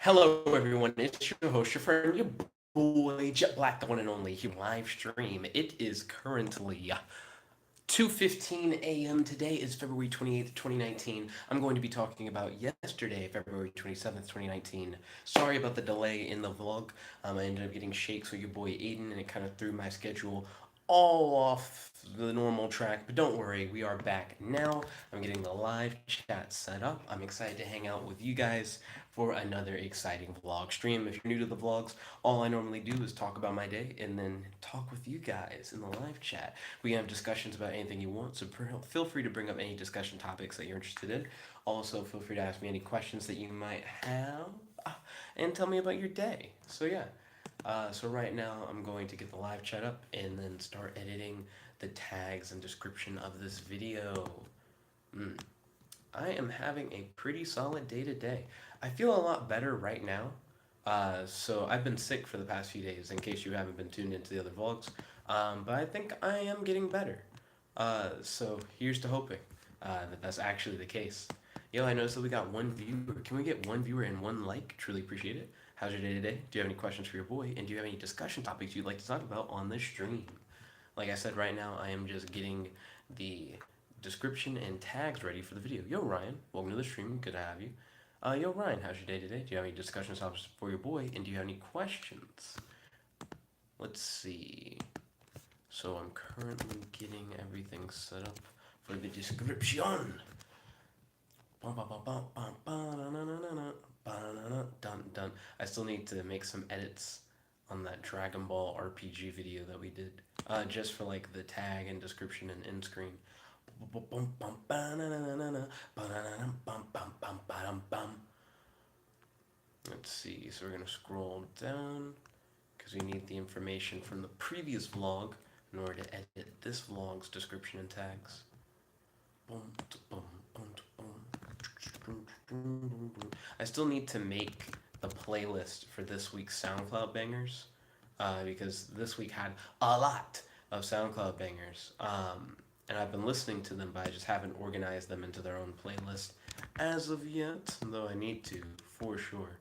Hello, everyone. It's your host, your friend, your boy, Jet Black, the one and only here live stream. It is currently 2:15 a.m. Today is February 28th, 2019. I'm going to be talking about yesterday, February 27th, 2019. Sorry about the delay in the vlog. I ended up getting shakes with your boy Aiden, and it kind of threw my schedule all off the normal track. But don't worry, we are back now. I'm getting the live chat set up. I'm excited to hang out with you guys for another exciting vlog stream. If you're new to the vlogs, all I normally do is talk about my day and then talk with you guys in the live chat. We have discussions about anything you want, so feel free to bring up any discussion topics that you're interested in. Also, feel free to ask me any questions that you might have and tell me about your day. So right now I'm going to get the live chat up and then start editing the tags and description of this video. I am having a pretty solid day today. I feel a lot better right now. So I've been sick for the past few days, in case you haven't been tuned into the other vlogs. But I think I am getting better. So here's to hoping that that's actually the case. Yo, I noticed that we got one viewer. Can we get one viewer and one like? Truly appreciate it. How's your day today? Do you have any questions for your boy? And do you have any discussion topics you'd like to talk about on the stream? Like I said, right now I am just getting the description and tags ready for the video. Yo, Ryan, welcome to the stream. Good to have you. Yo, Ryan, how's your day today? Do you have any discussion topics for your boy? And do you have any questions? Let's see. So I'm currently getting everything set up for the description. Dun, dun. I still need to make some edits on that Dragon Ball RPG video that we did, just for like the tag and description and end screen. Let's see, so we're gonna scroll down because we need the information from the previous vlog in order to edit this vlog's description and tags. I still need to make the playlist for this week's SoundCloud bangers, because this week had a lot of SoundCloud bangers. And I've been listening to them, but I just haven't organized them into their own playlist as of yet, though I need to, for sure.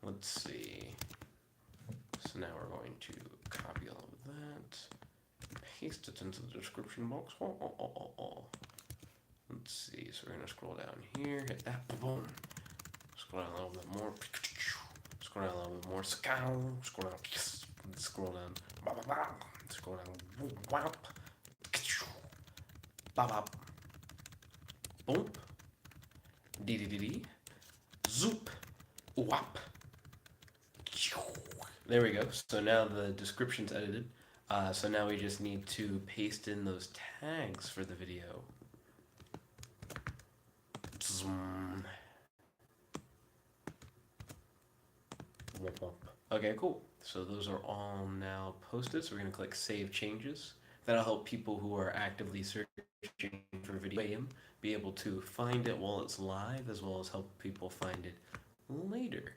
Let's see. So now we're going to copy all of that, paste it into the description box. Let's see, so we're going to scroll down here, hit that, boom. Scroll down a little bit more. Scroll down a little bit more. Scroll down. Scroll down. Scroll down. Wop. Bop. Boom. Dee. Zoop. Wop. There we go. So now the description's edited. So now we just need to paste in those tags for the video. Okay, cool. So those are all now posted. So we're going to click Save Changes. That'll help people who are actively searching for video be able to find it while it's live, as well as help people find it later.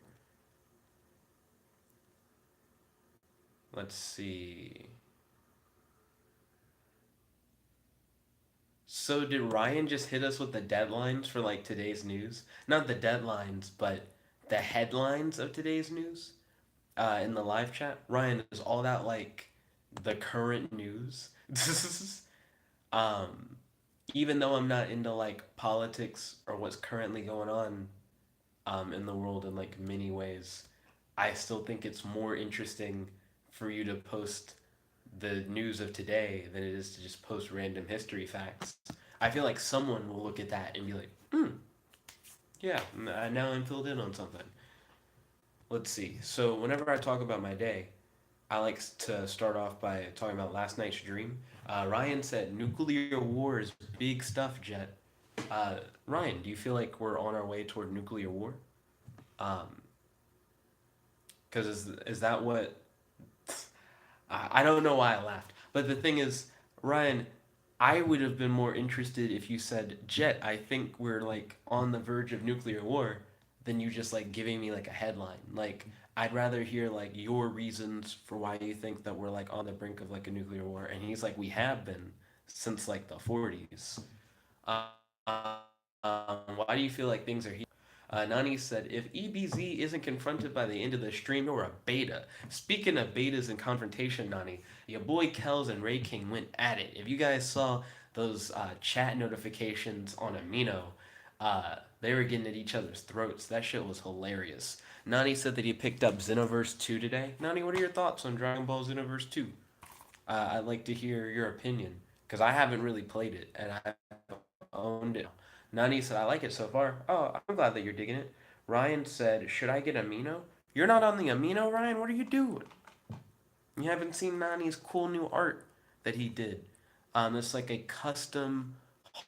Let's see. So did Ryan just hit us with the deadlines for like today's news? Not the deadlines, but the headlines of today's news in the live chat. Ryan, is all that like the current news? um, Even though I'm not into like politics or what's currently going on in the world in like many ways, I still think it's more interesting for you to post the news of today than it is to just post random history facts. I feel like someone will look at that and be like, yeah, now I'm filled in on something. Let's see. So whenever I talk about my day, I like to start off by talking about last night's dream. Ryan said nuclear war is big stuff, Jet. Ryan, do you feel like we're on our way toward nuclear war? Um, because is that what I don't know why I laughed, but the thing is, Ryan, I would have been more interested if you said, Jet, I think we're like on the verge of nuclear war, than you just like giving me like a headline. Like, I'd rather hear like your reasons for why you think that we're like on the brink of like a nuclear war. And he's like, we have been since like the 40s. Why do you feel like things are here? Nani said, if EBZ isn't confronted by the end of the stream, you're a beta. Speaking of betas and confrontation, Nani, your boy Kells and Ray King went at it. If you guys saw those chat notifications on Amino, they were getting at each other's throats. That shit was hilarious. Nani said that he picked up Xenoverse 2 today. Nani, what are your thoughts on Dragon Ball Xenoverse 2? I'd like to hear your opinion, because I haven't really played it, and I owned it. Nani said, I like it so far. Oh, I'm glad that you're digging it. Ryan said, should I get Amino? You're not on the Amino, Ryan? What are you doing? You haven't seen Nani's cool new art that he did. It's like a custom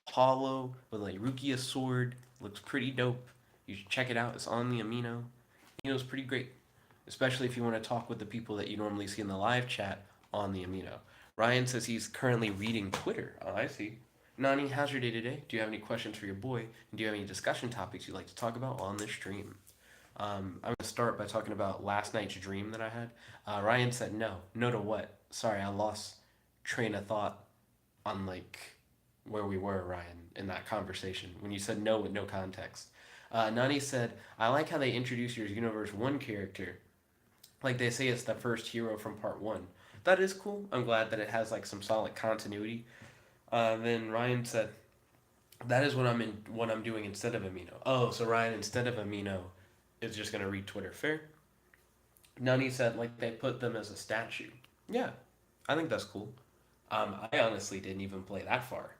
hollow with like Rukia sword. Looks pretty dope. You should check it out. It's on the Amino. Amino's pretty great, especially if you want to talk with the people that you normally see in the live chat on the Amino. Ryan says he's currently reading Twitter. Oh, I see. Nani, how's your day today? Do you have any questions for your boy? And do you have any discussion topics you'd like to talk about on the stream? I'm going to start by talking about last night's dream that I had. Ryan said no. No to what? Sorry, I lost train of thought on like where we were, Ryan, in that conversation when you said no with no context. Nani said, I like how they introduce your Universe 1 character. Like they say it's the first hero from part 1. That is cool. I'm glad that it has like some solid continuity. Then Ryan said, that is what I'm doing instead of Amino. Oh, so Ryan instead of Amino is just gonna read Twitter. Fair. Nani said like they put them as a statue. Yeah, I think that's cool. I honestly didn't even play that far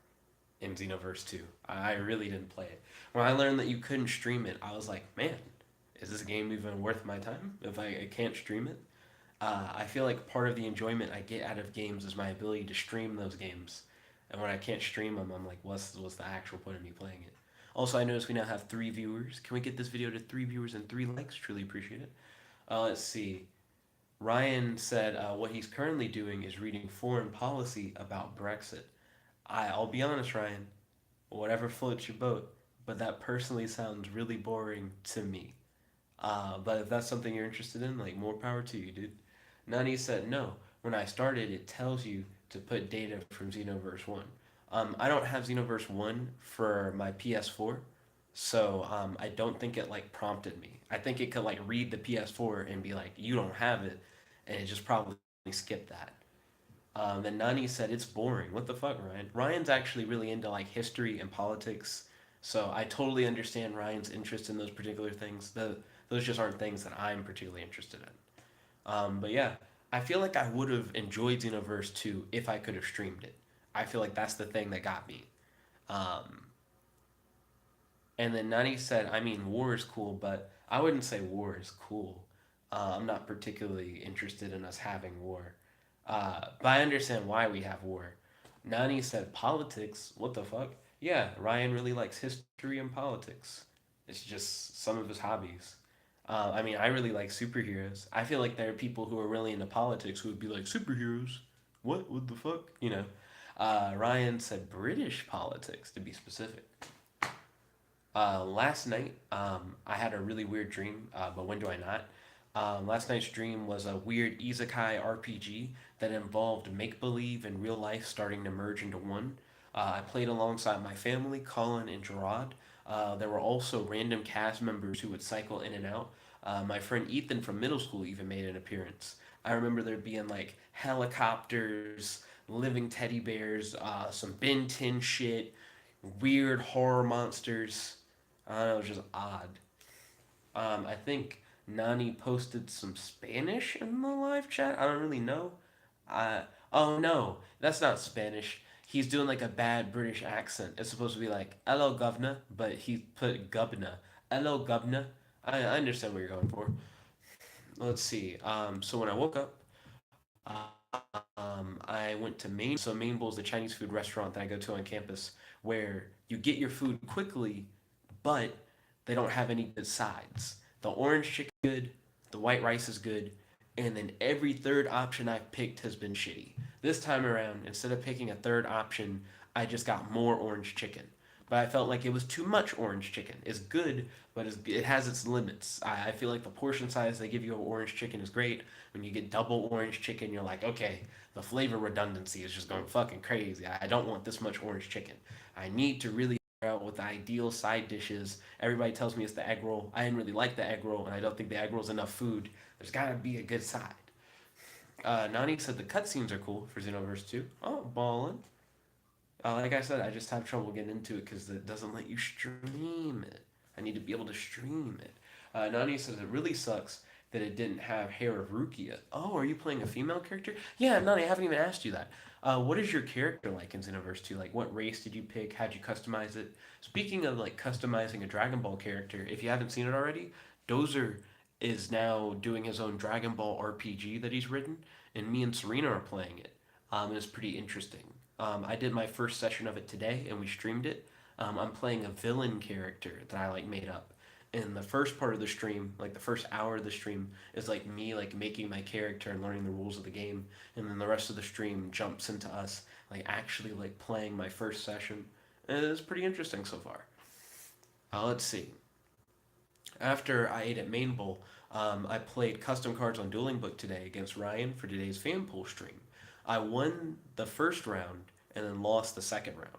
in Xenoverse 2. I really didn't play it. When I learned that you couldn't stream it, I was like, man, is this game even worth my time if I can't stream it? I feel like part of the enjoyment I get out of games is my ability to stream those games. And when I can't stream them, I'm like, what's the actual point of me playing it? Also, I noticed we now have 3 viewers. Can we get this video to 3 viewers and 3 likes? Truly appreciate it. Let's see. Ryan said what he's currently doing is reading foreign policy about Brexit. I'll be honest, Ryan. Whatever floats your boat, but that personally sounds really boring to me. But if that's something you're interested in, like more power to you, dude. Nani said no. When I started, it tells you to put data from Xenoverse 1. I don't have Xenoverse 1 for my PS4, so I don't think it like prompted me. I think it could like read the PS4 and be like, you don't have it, and it just probably skipped that. And Nani said it's boring. What the fuck, Ryan? Ryan's actually really into like history and politics, so I totally understand Ryan's interest in those particular things. Those just aren't things that I'm particularly interested in. But yeah, I feel like I would have enjoyed Xenoverse 2 if I could have streamed it. I feel like that's the thing that got me. Um, and then Nani said, I mean, war is cool, but I wouldn't say war is cool. I'm not particularly interested in us having war. But I understand why we have war. Nani said, politics? What the fuck? Yeah, Ryan really likes history and politics. It's just some of his hobbies. I mean, I really like superheroes. I feel like there are people who are really into politics who would be like, superheroes? What? What the fuck? You know? Ryan said British politics, to be specific. Last night, I had a really weird dream, but when do I not? Last night's dream was a weird Isekai RPG that involved make believe and real life starting to merge into one. I played alongside my family, Collin and Jarrod. There were also random cast members who would cycle in and out. My friend Ethan from middle school even made an appearance. I remember there being like helicopters, living teddy bears, some Ben 10 shit, weird horror monsters. I don't know, it was just odd. I think Nani posted some Spanish in the live chat. I don't really know. Uh, oh no, that's not Spanish. He's doing like a bad British accent. It's supposed to be like "Hello, governor," but he put "Gubna." Hello, governor. I understand what you're going for. Let's see. So when I woke up, I went to Main. So Main Bowl is the Chinese food restaurant that I go to on campus, where you get your food quickly, but they don't have any good sides. The orange chicken is good, the white rice is good, and then every third option I've picked has been shitty. This time around, instead of picking a third option, I just got more orange chicken. But I felt like it was too much orange chicken. It's good, but it has its limits. I feel like the portion size they give you of orange chicken is great. When you get double orange chicken, you're like, okay, the flavor redundancy is just going fucking crazy. I don't want this much orange chicken. I need to really figure out what with the ideal side dishes. Everybody tells me it's the egg roll. I didn't really like the egg roll, and I don't think the egg roll is enough food. There's gotta be a good side. Nani said the cutscenes are cool for Xenoverse 2. Oh, ballin'. Like I said, I just have trouble getting into it because it doesn't let you stream it. I need to be able to stream it. Nani says it really sucks that it didn't have hair of Rukia. Oh, are you playing a female character? Yeah, Nani, I haven't even asked you that. What is your character like in Xenoverse 2? Like, what race did you pick? How'd you customize it? Speaking of like customizing a Dragon Ball character, if you haven't seen it already, Dozer is now doing his own Dragon Ball RPG that he's written, and me and Serena are playing it. And it's pretty interesting. I did my first session of it today, and we streamed it. I'm playing a villain character that I like made up. And the first part of the stream, like the first hour of the stream, is like me like making my character and learning the rules of the game, and then the rest of the stream jumps into us like actually like playing my first session. And it's pretty interesting so far. Let's see. After I ate at Main Bowl, I played custom cards on Dueling Book today against Ryan for today's fan pool stream. I won the first round and then lost the second round.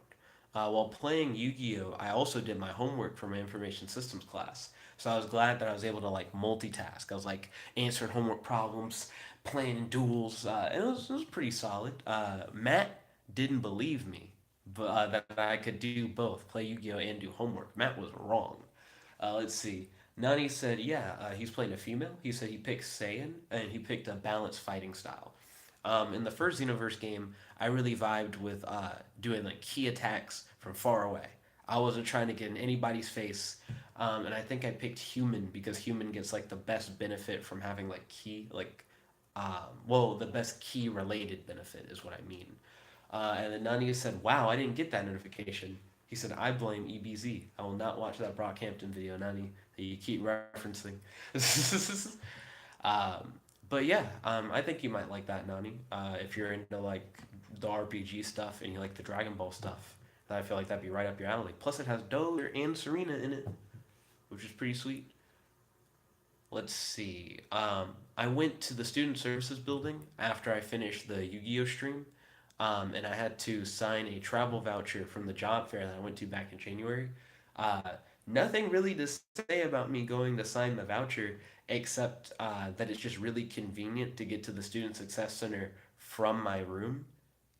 While playing Yu-Gi-Oh, I also did my homework for my information systems class. So I was glad that I was able to like multitask. I was like answering homework problems, playing duels, and it was pretty solid. Matt didn't believe me, but that I could do both, play Yu-Gi-Oh and do homework. Matt was wrong. Let's see. Nani said, yeah, he's playing a female. He said he picked Saiyan, and he picked a balanced fighting style. In the first Xenoverse game, I really vibed with doing like key attacks from far away. I wasn't trying to get in anybody's face, and I think I picked human because human gets like the best benefit from having like key, like, well, the best key related benefit is what I mean. And then Nani said, "Wow, I didn't get that notification." He said, "I blame EBZ. I will not watch that Brockhampton video, Nani, that you keep referencing." um, but yeah, I think you might like that, Nani. If you're into like the RPG stuff and you like the Dragon Ball stuff, I feel like that'd be right up your alley. Plus, it has Dozer and Serena in it, which is pretty sweet. Let's see. I went to the student services building after I finished the Yu-Gi-Oh stream, and I had to sign a travel voucher from the job fair that I went to back in January. Uh, Nothing really to say about me going to sign the voucher, except that it's just really convenient to get to the Student Success Center from my room.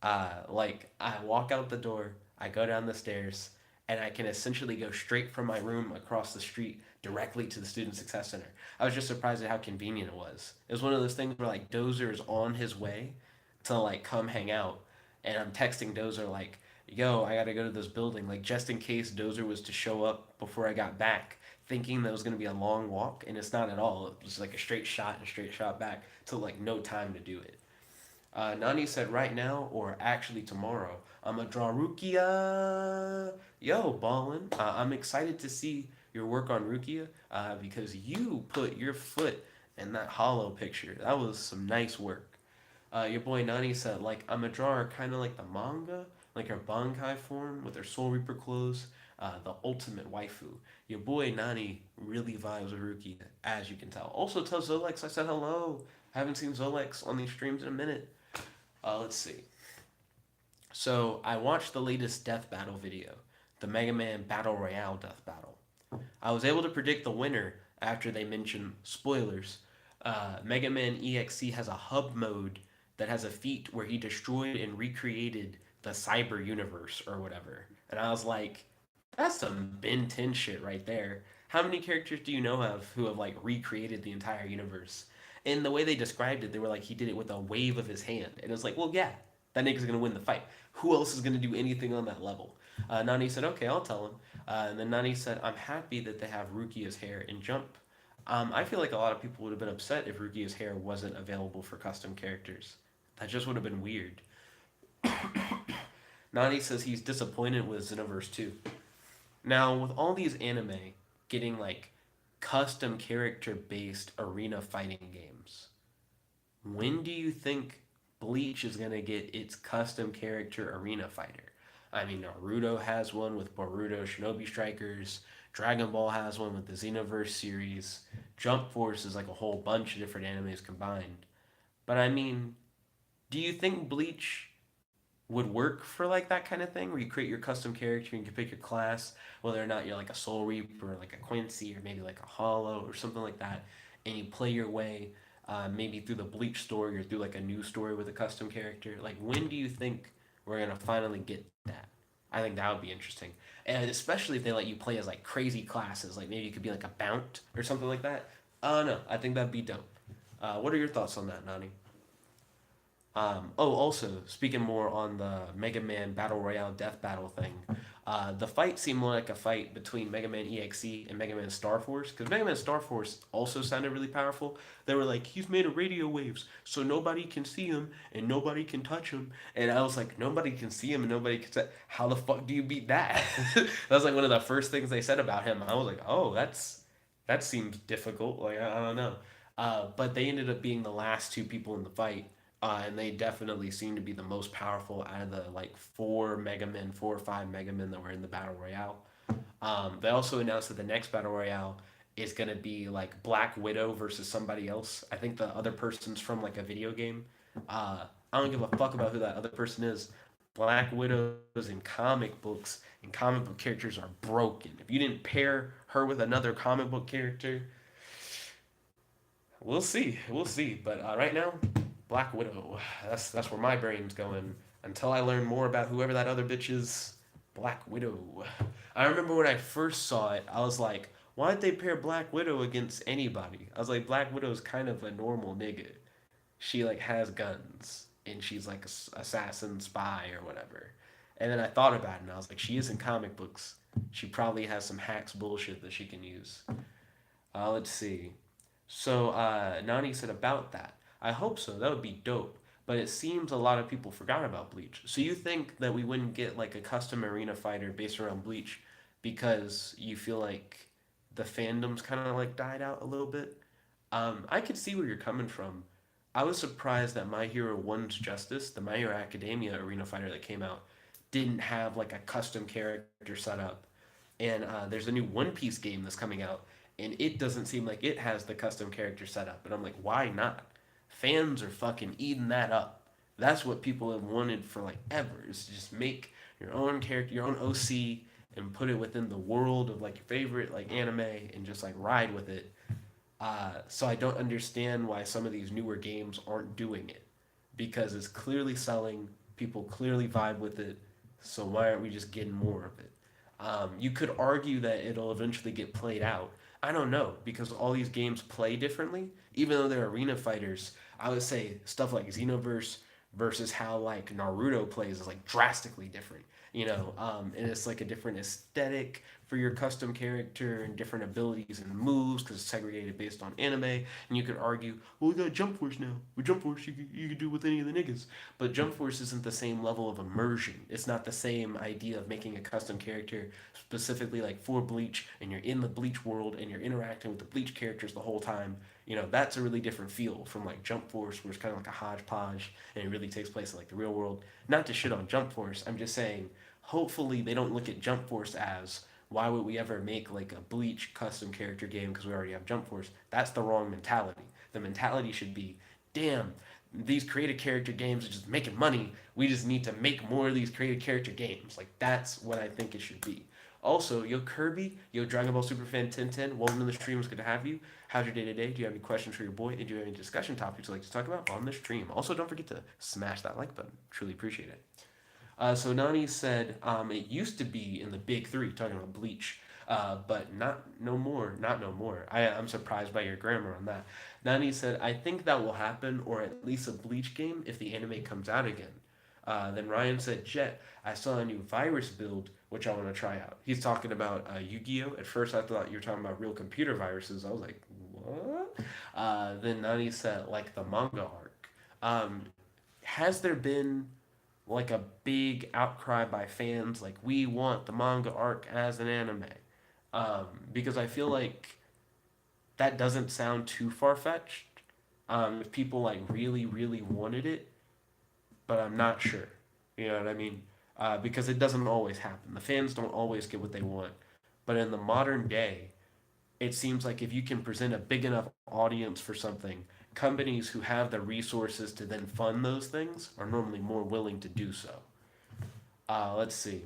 Like I walk out the door, I go down the stairs, and I can essentially go straight from my room across the street directly to the Student Success Center. I was just surprised at how convenient it was. It was one of those things where like Dozer is on his way to like come hang out, and I'm texting Dozer like, "Yo, I gotta go to this building," like just in case Dozer was to show up before I got back, thinking that it was gonna be a long walk, and it's not at all. It was like a straight shot and a straight shot back, to like no time to do it. Nani said right now or actually tomorrow. I'm a draw Rukia. Yo, ballin'. I'm excited to see your work on Rukia because you put your foot in that hollow picture. That was some nice work. Your boy Nani said, like, I'm a drawer kind of like the manga, like her Bankai form with her Soul Reaper clothes, the ultimate waifu. Your boy Nani really vibes with Rukia, as you can tell. Also, tell Zolex I said hello. I haven't seen Zolex on these streams in a minute. Let's see. So I watched the latest death battle video, the Mega Man Battle Royale death battle. I was able to predict the winner after they mentioned spoilers. Mega Man EXC has a hub mode that has a feat where he destroyed and recreated the cyber universe or whatever. And I was like, that's some Ben 10 shit right there. How many characters do you know of who have like recreated the entire universe? And the way they described it, they were like, he did it with a wave of his hand. And it was like, well, yeah, that nigga's gonna win the fight. Who else is gonna do anything on that level? Nani said, okay, I'll tell him. And then Nani said, I'm happy that they have Rukia's hair in Jump. I feel like a lot of people would have been upset if Rukia's hair wasn't available for custom characters. That just would have been weird. Nani says he's disappointed with Xenoverse 2. Now, with all these anime getting like custom character based arena fighting games, when do you think Bleach is going to get its custom character arena fighter? I mean, Naruto has one with Boruto Shinobi Strikers. Dragon Ball has one with the Xenoverse series. Jump Force is like a whole bunch of different animes combined. But I mean, do you think Bleach would work for like that kind of thing where you create your custom character and you can pick your class, whether or not you're like a Soul Reaper or like a Quincy or maybe like a Hollow or something like that, and you play your way maybe through the Bleach story or through like a new story with a custom character. Like, when do you think we're gonna finally get that? I think that would be interesting, and especially if they let you play as like crazy classes, like maybe you could be like a Bount or something like that. No, I think that'd be dope. What are your thoughts on that, Nani? Also, speaking more on the Mega Man Battle Royale Death Battle thing, the fight seemed more like a fight between Mega Man EXE and Mega Man Star Force, because Mega Man Star Force also sounded really powerful. They were like, he's made of radio waves, so nobody can see him and nobody can touch him. And I was like, nobody can see him and nobody can say, how the fuck do you beat that? That was like one of the first things they said about him. I was like, oh, that seems difficult. Like, I don't know. But they ended up being the last two people in the fight, and they definitely seem to be the most powerful out of the like four or five Mega Men that were in the battle royale. They also announced that the next battle royale is gonna be like Black Widow versus somebody else. I think the other person's from like a video game. I don't give a fuck about who that other person is. Black Widows in comic books and comic book characters are broken. If you didn't pair her with another comic book character, we'll see. We'll see. But right now, Black Widow. That's where my brain's going. Until I learn more about whoever that other bitch is, Black Widow. I remember when I first saw it, I was like, why'd they pair Black Widow against anybody? I was like, Black Widow's kind of a normal nigga. She like has guns and she's like a assassin spy or whatever. And then I thought about it and I was like, she is in comic books. She probably has some hacks bullshit that she can use. Let's see. So Nani said about that. I hope so. That would be dope. But it seems a lot of people forgot about Bleach. So you think that we wouldn't get like a custom arena fighter based around Bleach because you feel like the fandom's kind of like died out a little bit? I could see where you're coming from. I was surprised that My Hero One's Justice, the My Hero Academia arena fighter that came out, didn't have like a custom character set up. And there's a new One Piece game that's coming out, and it doesn't seem like it has the custom character set up. And I'm like, why not? Fans are fucking eating that up. That's what people have wanted for like ever. Is to just make your own character, your own OC, and put it within the world of like your favorite like anime, and just like ride with it. So I don't understand why some of these newer games aren't doing it, because it's clearly selling. People clearly vibe with it. So why aren't we just getting more of it? You could argue that it'll eventually get played out. I don't know, because all these games play differently. Even though they're arena fighters, I would say stuff like Xenoverse versus how like Naruto plays is like drastically different. And it's like a different aesthetic for your custom character and different abilities and moves because it's segregated based on anime. And you could argue, well, we got Jump Force now. With Jump Force, you could do with any of the niggas. But Jump Force isn't the same level of immersion. It's not the same idea of making a custom character specifically like for Bleach, and you're in the Bleach world and you're interacting with the Bleach characters the whole time. That's a really different feel from like Jump Force, where it's kind of like a hodgepodge and it really takes place in like the real world. Not to shit on Jump Force, I'm just saying, hopefully they don't look at Jump Force as, why would we ever make like a Bleach custom character game because we already have Jump Force? That's the wrong mentality. The mentality should be, damn, these creative character games are just making money. We just need to make more of these creative character games. Like, that's what I think it should be. Also, yo Kirby, yo Dragon Ball Superfan 1010, welcome to the stream. It's good to have you. How's your day today? Do you have any questions for your boy? And do you have any discussion topics you'd like to talk about on the stream? Also, don't forget to smash that like button. Truly appreciate it. So Nani said it used to be in the big three, talking about Bleach, but not no more. Not no more. I'm surprised by your grammar on that. Nani said, I think that will happen, or at least a Bleach game if the anime comes out again. Then Ryan said, Jet, I saw a new virus build, which I want to try out. He's talking about Yu-Gi-Oh! At first I thought you were talking about real computer viruses. I was like, what? Then Nani said, like the manga arc. Has there been like a big outcry by fans like, we want the manga arc as an anime? Because I feel like that doesn't sound too far-fetched. If people like really really wanted it, but I'm not sure. You know what I mean? Because it doesn't always happen. The fans don't always get what they want. But in the modern day, it seems like if you can present a big enough audience for something, companies who have the resources to then fund those things are normally more willing to do so. Let's see.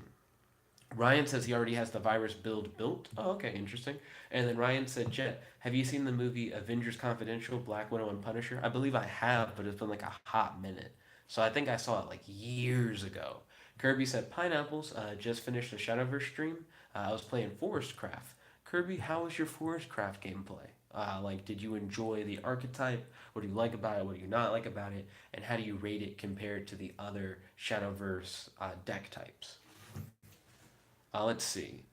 Ryan says he already has the virus build built. Oh, okay, interesting. And then Ryan said, Jet, have you seen the movie Avengers Confidential, Black Widow and Punisher? I believe I have, but it's been like a hot minute. So I think I saw it like years ago. Kirby said, Pineapples, just finished the Shadowverse stream. I was playing Forest Craft. Kirby, how was your Forest Craft gameplay? Like, did you enjoy the archetype? What do you like about it? What do you not like about it? And how do you rate it compared to the other Shadowverse deck types? Let's see.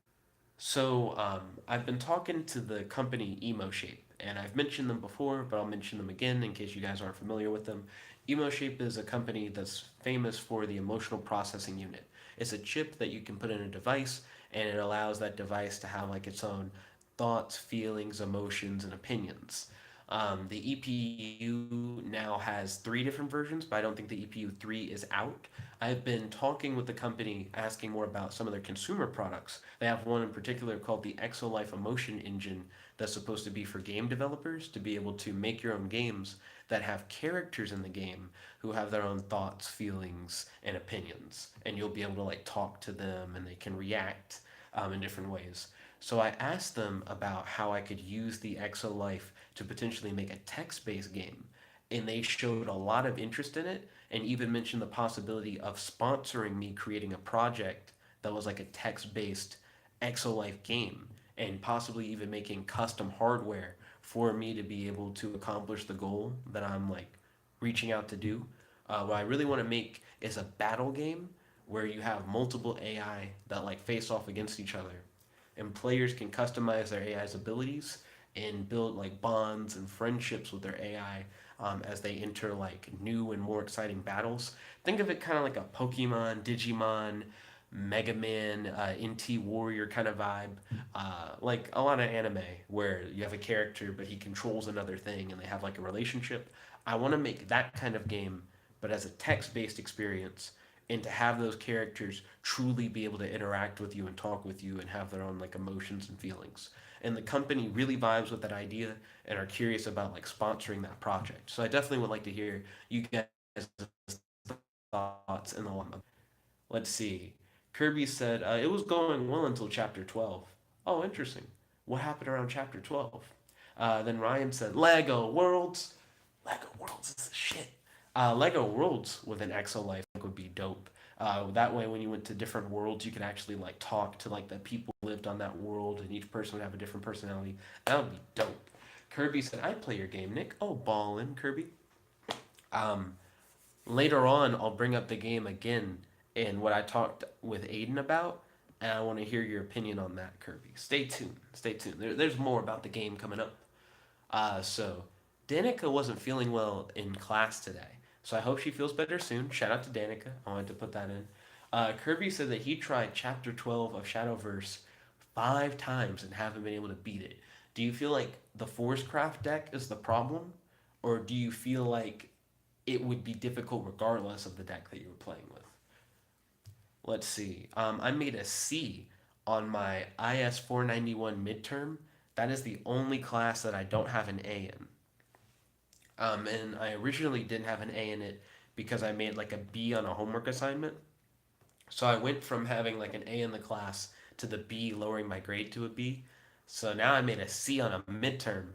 I've been talking to the company EmoShape, and I've mentioned them before, but I'll mention them again in case you guys aren't familiar with them. EmoShape is a company that's famous for the emotional processing unit. It's a chip that you can put in a device, and it allows that device to have like its own thoughts, feelings, emotions, and opinions. The EPU now has three different versions, but I don't think the EPU 3 is out. I've been talking with the company, asking more about some of their consumer products. They have one in particular called the Exolife Emotion Engine that's supposed to be for game developers to be able to make your own games that have characters in the game who have their own thoughts, feelings, and opinions. And you'll be able to like talk to them and they can react in different ways. So I asked them about how I could use the Exolife to potentially make a text-based game, and they showed a lot of interest in it and even mentioned the possibility of sponsoring me creating a project that was like a text-based Exolife game and possibly even making custom hardware for me to be able to accomplish the goal that I'm like reaching out to do. What I really want to make is a battle game where you have multiple AI that like face off against each other, and players can customize their AI's abilities and build like bonds and friendships with their AI as they enter like new and more exciting battles. Think of it kind of like a Pokemon, Digimon, Mega Man, NT Warrior kind of vibe, like a lot of anime where you have a character but he controls another thing and they have like a relationship. I want to make that kind of game, but as a text-based experience, and to have those characters truly be able to interact with you and talk with you and have their own like emotions and feelings. And the company really vibes with that idea and are curious about like sponsoring that project. So I definitely would like to hear you guys' thoughts in the long. Let's see. Kirby said it was going well until chapter 12. Oh, interesting. What happened around chapter 12? Then Ryan said Lego Worlds. Lego Worlds is the shit. Lego Worlds with an Exo Life would be dope. That way, when you went to different worlds, you could actually like talk to like the people who lived on that world, and each person would have a different personality. That would be dope. Kirby said, "I'd play your game, Nick." Oh, ballin', Kirby. Um, Later on, I'll bring up the game again and what I talked with Aiden about, and I want to hear your opinion on that, Kirby. Stay tuned. Stay tuned. There's more about the game coming up. So Danica wasn't feeling well in class today, so I hope she feels better soon. Shout out to Danica. I wanted to put that in. Kirby said that he tried Chapter 12 of Shadowverse 5 times and haven't been able to beat it. Do you feel like the Forcecraft deck is the problem, or do you feel like it would be difficult regardless of the deck that you were playing with? Let's see. I made a C on my IS 491 midterm. That is the only class that I don't have an A in. And I originally didn't have an A in it because I made like a B on a homework assignment. So I went from having like an A in the class to the B lowering my grade to a B. So now I made a C on a midterm.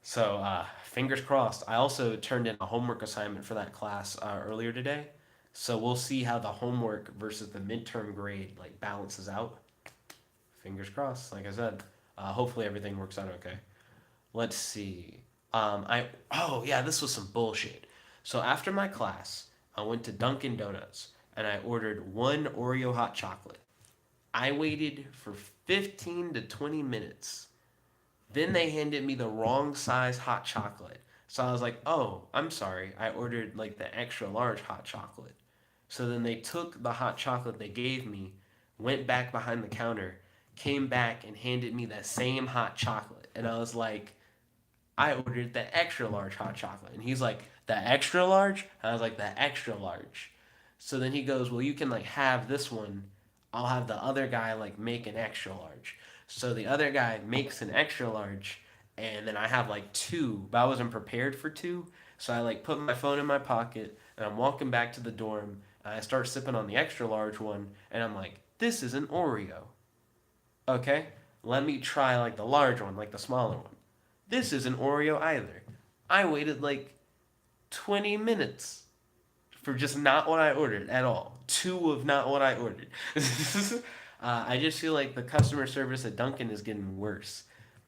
So fingers crossed. I also turned in a homework assignment for that class earlier today. So we'll see how the homework versus the midterm grade like balances out. Fingers crossed. Like I said, hopefully everything works out okay. Let's see. Oh yeah, this was some bullshit. So after my class, I went to Dunkin' Donuts and I ordered one Oreo hot chocolate. I waited for 15 to 20 minutes. Then they handed me the wrong size hot chocolate. So I was like, "Oh, I'm sorry. I ordered like the extra large hot chocolate." So then they took the hot chocolate they gave me, went back behind the counter, came back and handed me that same hot chocolate. And I was like, I ordered the extra large hot chocolate. And he's like, the extra large? And I was like, the extra large. So then he goes, well, you can like have this one. I'll have the other guy like make an extra large. So the other guy makes an extra large, and then I have like two, but I wasn't prepared for two. So I like put my phone in my pocket and I'm walking back to the dorm. I start sipping on the extra large one, and I'm like, this is an Oreo. Okay, let me try like the large one, like the smaller one. This isn't Oreo either. I waited like 20 minutes for just not what I ordered at all. Two of not what I ordered. I just feel like the customer service at Dunkin' is getting worse.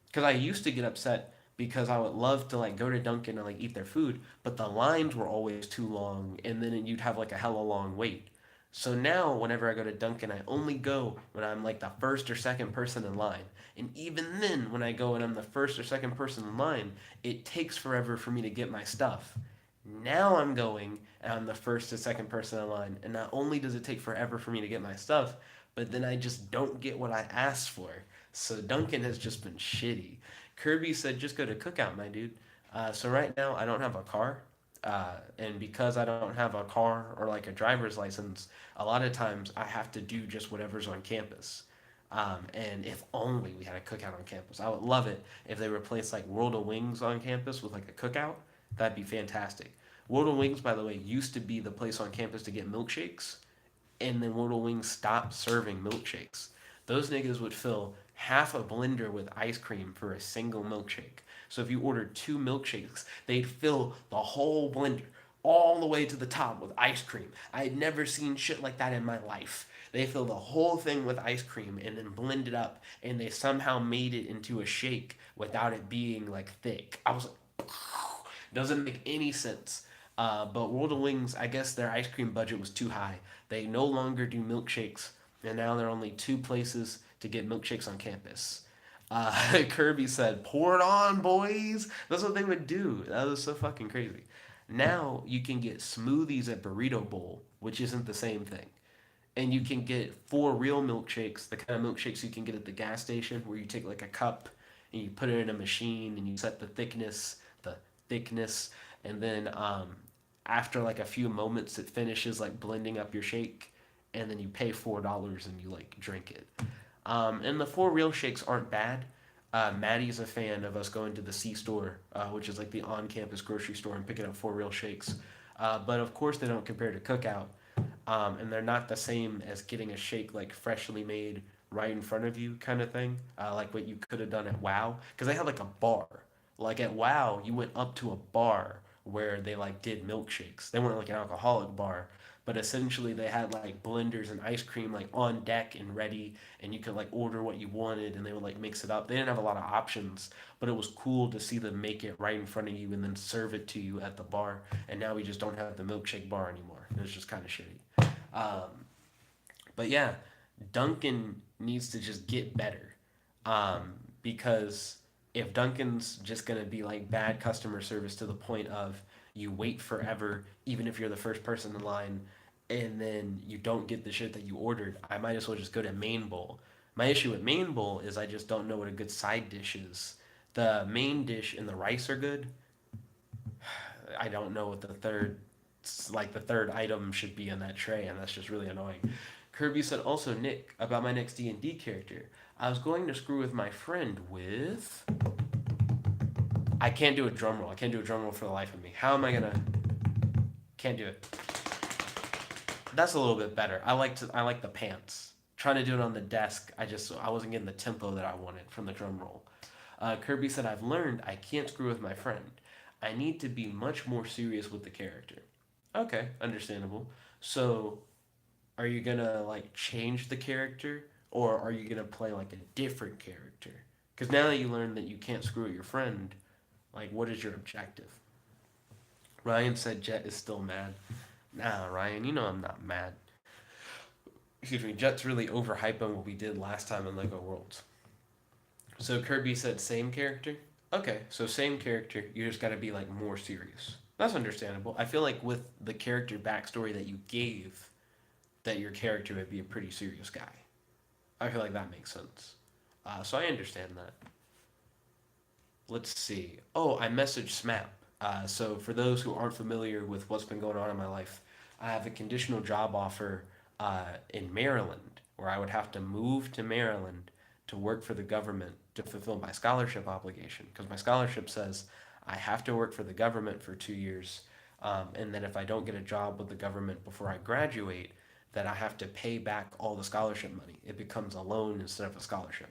Because I used to get upset because I would love to like go to Dunkin' and like eat their food, but the lines were always too long, and then you'd have like a hella long wait. So now, whenever I go to Dunkin', I only go when I'm like the first or second person in line. And even then, when I go and I'm the first or second person in line, it takes forever for me to get my stuff. Now I'm going and I'm the first or second person in line, and not only does it take forever for me to get my stuff, but then I just don't get what I asked for. So Duncan has just been shitty. Kirby said, just go to Cookout, my dude. So right now I don't have a car. And because I don't have a car or like a driver's license, a lot of times I have to do just whatever's on campus. And if only we had a cookout on campus. I would love it if they replaced like World of Wings on campus with like a cookout. That'd be fantastic. World of Wings, by the way, used to be the place on campus to get milkshakes, and then World of Wings stopped serving milkshakes. Those niggas would fill half a blender with ice cream for a single milkshake. So if you ordered two milkshakes, they'd fill the whole blender all the way to the top with ice cream. I had never seen shit like that in my life. They fill the whole thing with ice cream and then blend it up, and they somehow made it into a shake without it being like thick. I was like, doesn't make any sense. But World of Wings, I guess their ice cream budget was too high. They no longer do milkshakes, and now there are only two places to get milkshakes on campus. Kirby said, pour it on, boys. That's what they would do. That was so fucking crazy. Now you can get smoothies at Burrito Bowl, which isn't the same thing. And you can get four real milkshakes, the kind of milkshakes you can get at the gas station, where you take like a cup and you put it in a machine and you set the thickness, and then after like a few moments, it finishes like blending up your shake, and then you pay $4 and you like drink it. And the four real shakes aren't bad. Maddie's a fan of us going to the C store, which is like the on-campus grocery store, and picking up four real shakes. But of course, they don't compare to Cookout, and they're not the same as getting a shake like freshly made right in front of you, kind of thing, like what you could have done at WoW, because they had like a bar. Like at WoW, you went up to a bar where they like did milkshakes. They weren't like an alcoholic bar, but essentially they had like blenders and ice cream like on deck and ready, and you could like order what you wanted, and they would like mix it up. They didn't have a lot of options, but it was cool to see them make it right in front of you and then serve it to you at the bar. And now we just don't have the milkshake bar anymore. It's just kind of shitty. But yeah, Duncan needs to just get better, because if Duncan's just gonna be like bad customer service to the point of you wait forever, even if you're the first person in line, and then you don't get the shit that you ordered, I might as well just go to Main Bowl. My issue with Main Bowl is I just don't know what a good side dish is. The main dish and the rice are good. I don't know what the third item should be in that tray, and that's just really annoying. Kirby said also, Nick, about my next D&D character. I was going to screw with my friend with. I can't do a drum roll. I can't do a drum roll for the life of me. How am I gonna? Can't do it. That's a little bit better. I like the pants. Trying to do it on the desk. I wasn't getting the tempo that I wanted from the drum roll. Kirby said I've learned I can't screw with my friend. I need to be much more serious with the character. Okay, understandable. So, are you gonna like change the character, or are you gonna play like a different character? Because now that you learn that you can't screw with your friend, like what is your objective? Ryan said Jet is still mad. Nah, Ryan, you know I'm not mad. Excuse me, Jet's really overhyping what we did last time in Lego Worlds. So Kirby said same character? Okay, so same character, you just gotta be like more serious. That's understandable. I feel like with the character backstory that you gave, that your character would be a pretty serious guy. I feel like that makes sense. So I understand that. Let's see. Oh, I messaged SMAP. So for those who aren't familiar with what's been going on in my life, I have a conditional job offer in Maryland, where I would have to move to Maryland to work for the government to fulfill my scholarship obligation. Because my scholarship says I have to work for the government for 2 years, And then if I don't get a job with the government before I graduate, that I have to pay back all the scholarship money. It becomes a loan instead of a scholarship.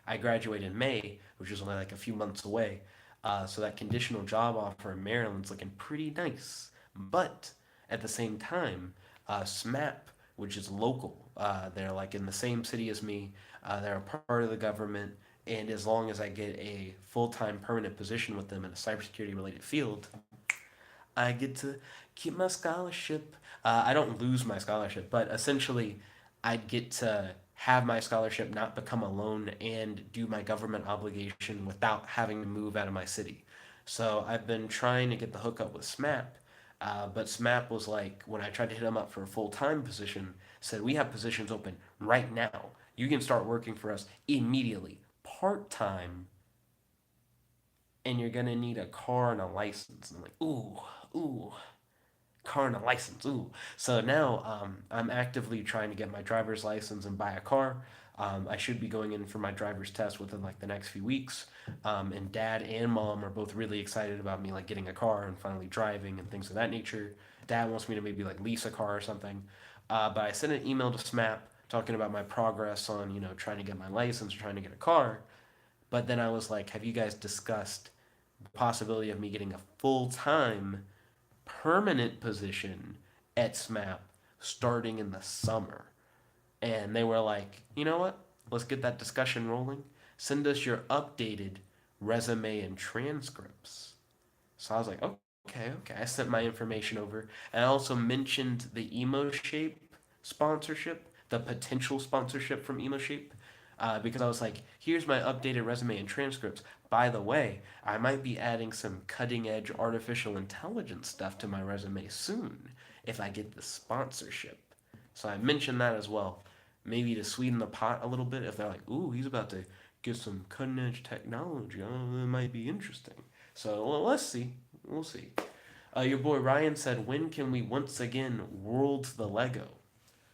I graduate in May, which is only like a few months away. So that conditional job offer in Maryland's looking pretty nice. But at the same time, SMAP, which is local, they're like in the same city as me. They're a part of the government. And as long as I get a full time permanent position with them in a cybersecurity related field, I get to keep my scholarship. I don't lose my scholarship, but essentially, I'd get to have my scholarship not become a loan and do my government obligation without having to move out of my city. So I've been trying to get the hookup with SMAP, but SMAP was like, when I tried to hit them up for a full time position, said, we have positions open right now. You can start working for us immediately, part time, and you're gonna need a car and a license. And I'm like, ooh, car and a license. Ooh. So now I'm actively trying to get my driver's license and buy a car. I should be going in for my driver's test within like the next few weeks. And dad and mom are both really excited about me like getting a car and finally driving and things of that nature. Dad wants me to maybe like lease a car or something. But I sent an email to SMAP talking about my progress on, trying to get my license or trying to get a car. But then I was like, have you guys discussed the possibility of me getting a full time permanent position at SMAP starting in the summer? And they were like, you know what? Let's get that discussion rolling. Send us your updated resume and transcripts. So I was like, okay. I sent my information over. And I also mentioned the Emo Shape sponsorship, the potential sponsorship from Emo Shape, because I was like, here's my updated resume and transcripts. By the way, I might be adding some cutting edge artificial intelligence stuff to my resume soon if I get the sponsorship. So I mentioned that as well. Maybe to sweeten the pot a little bit if they're like, ooh, he's about to get some cutting edge technology. Oh, it might be interesting. So well, let's see. We'll see. Your boy Ryan said, when can we once again world the Lego?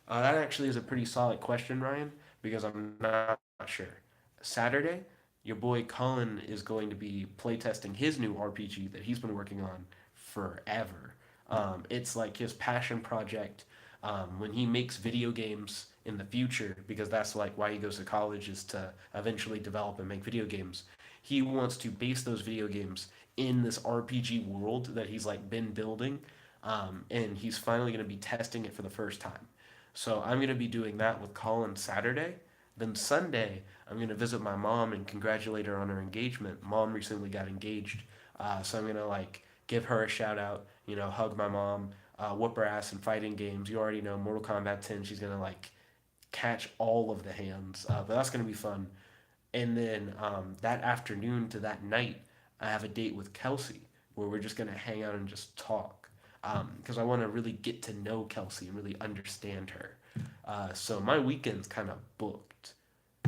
That actually is a pretty solid question, Ryan, because I'm not sure. Saturday, your boy Collin is going to be playtesting his new RPG that he's been working on forever. It's like his passion project. When he makes video games in the future, because that's like why he goes to college is to eventually develop and make video games. He wants to base those video games in this RPG world that he's like been building, and he's finally going to be testing it for the first time. So I'm going to be doing that with Colin Saturday. Then Sunday, I'm going to visit my mom and congratulate her on her engagement. Mom recently got engaged. So I'm going to like give her a shout out, hug my mom, whoop her ass in fighting games. You already know Mortal Kombat 10, she's going to like catch all of the hands. But that's going to be fun. And then that afternoon to that night, I have a date with Kelsey where we're just going to hang out and just talk. Because I want to really get to know Kelsey and really understand her. So my weekend's kind of booked.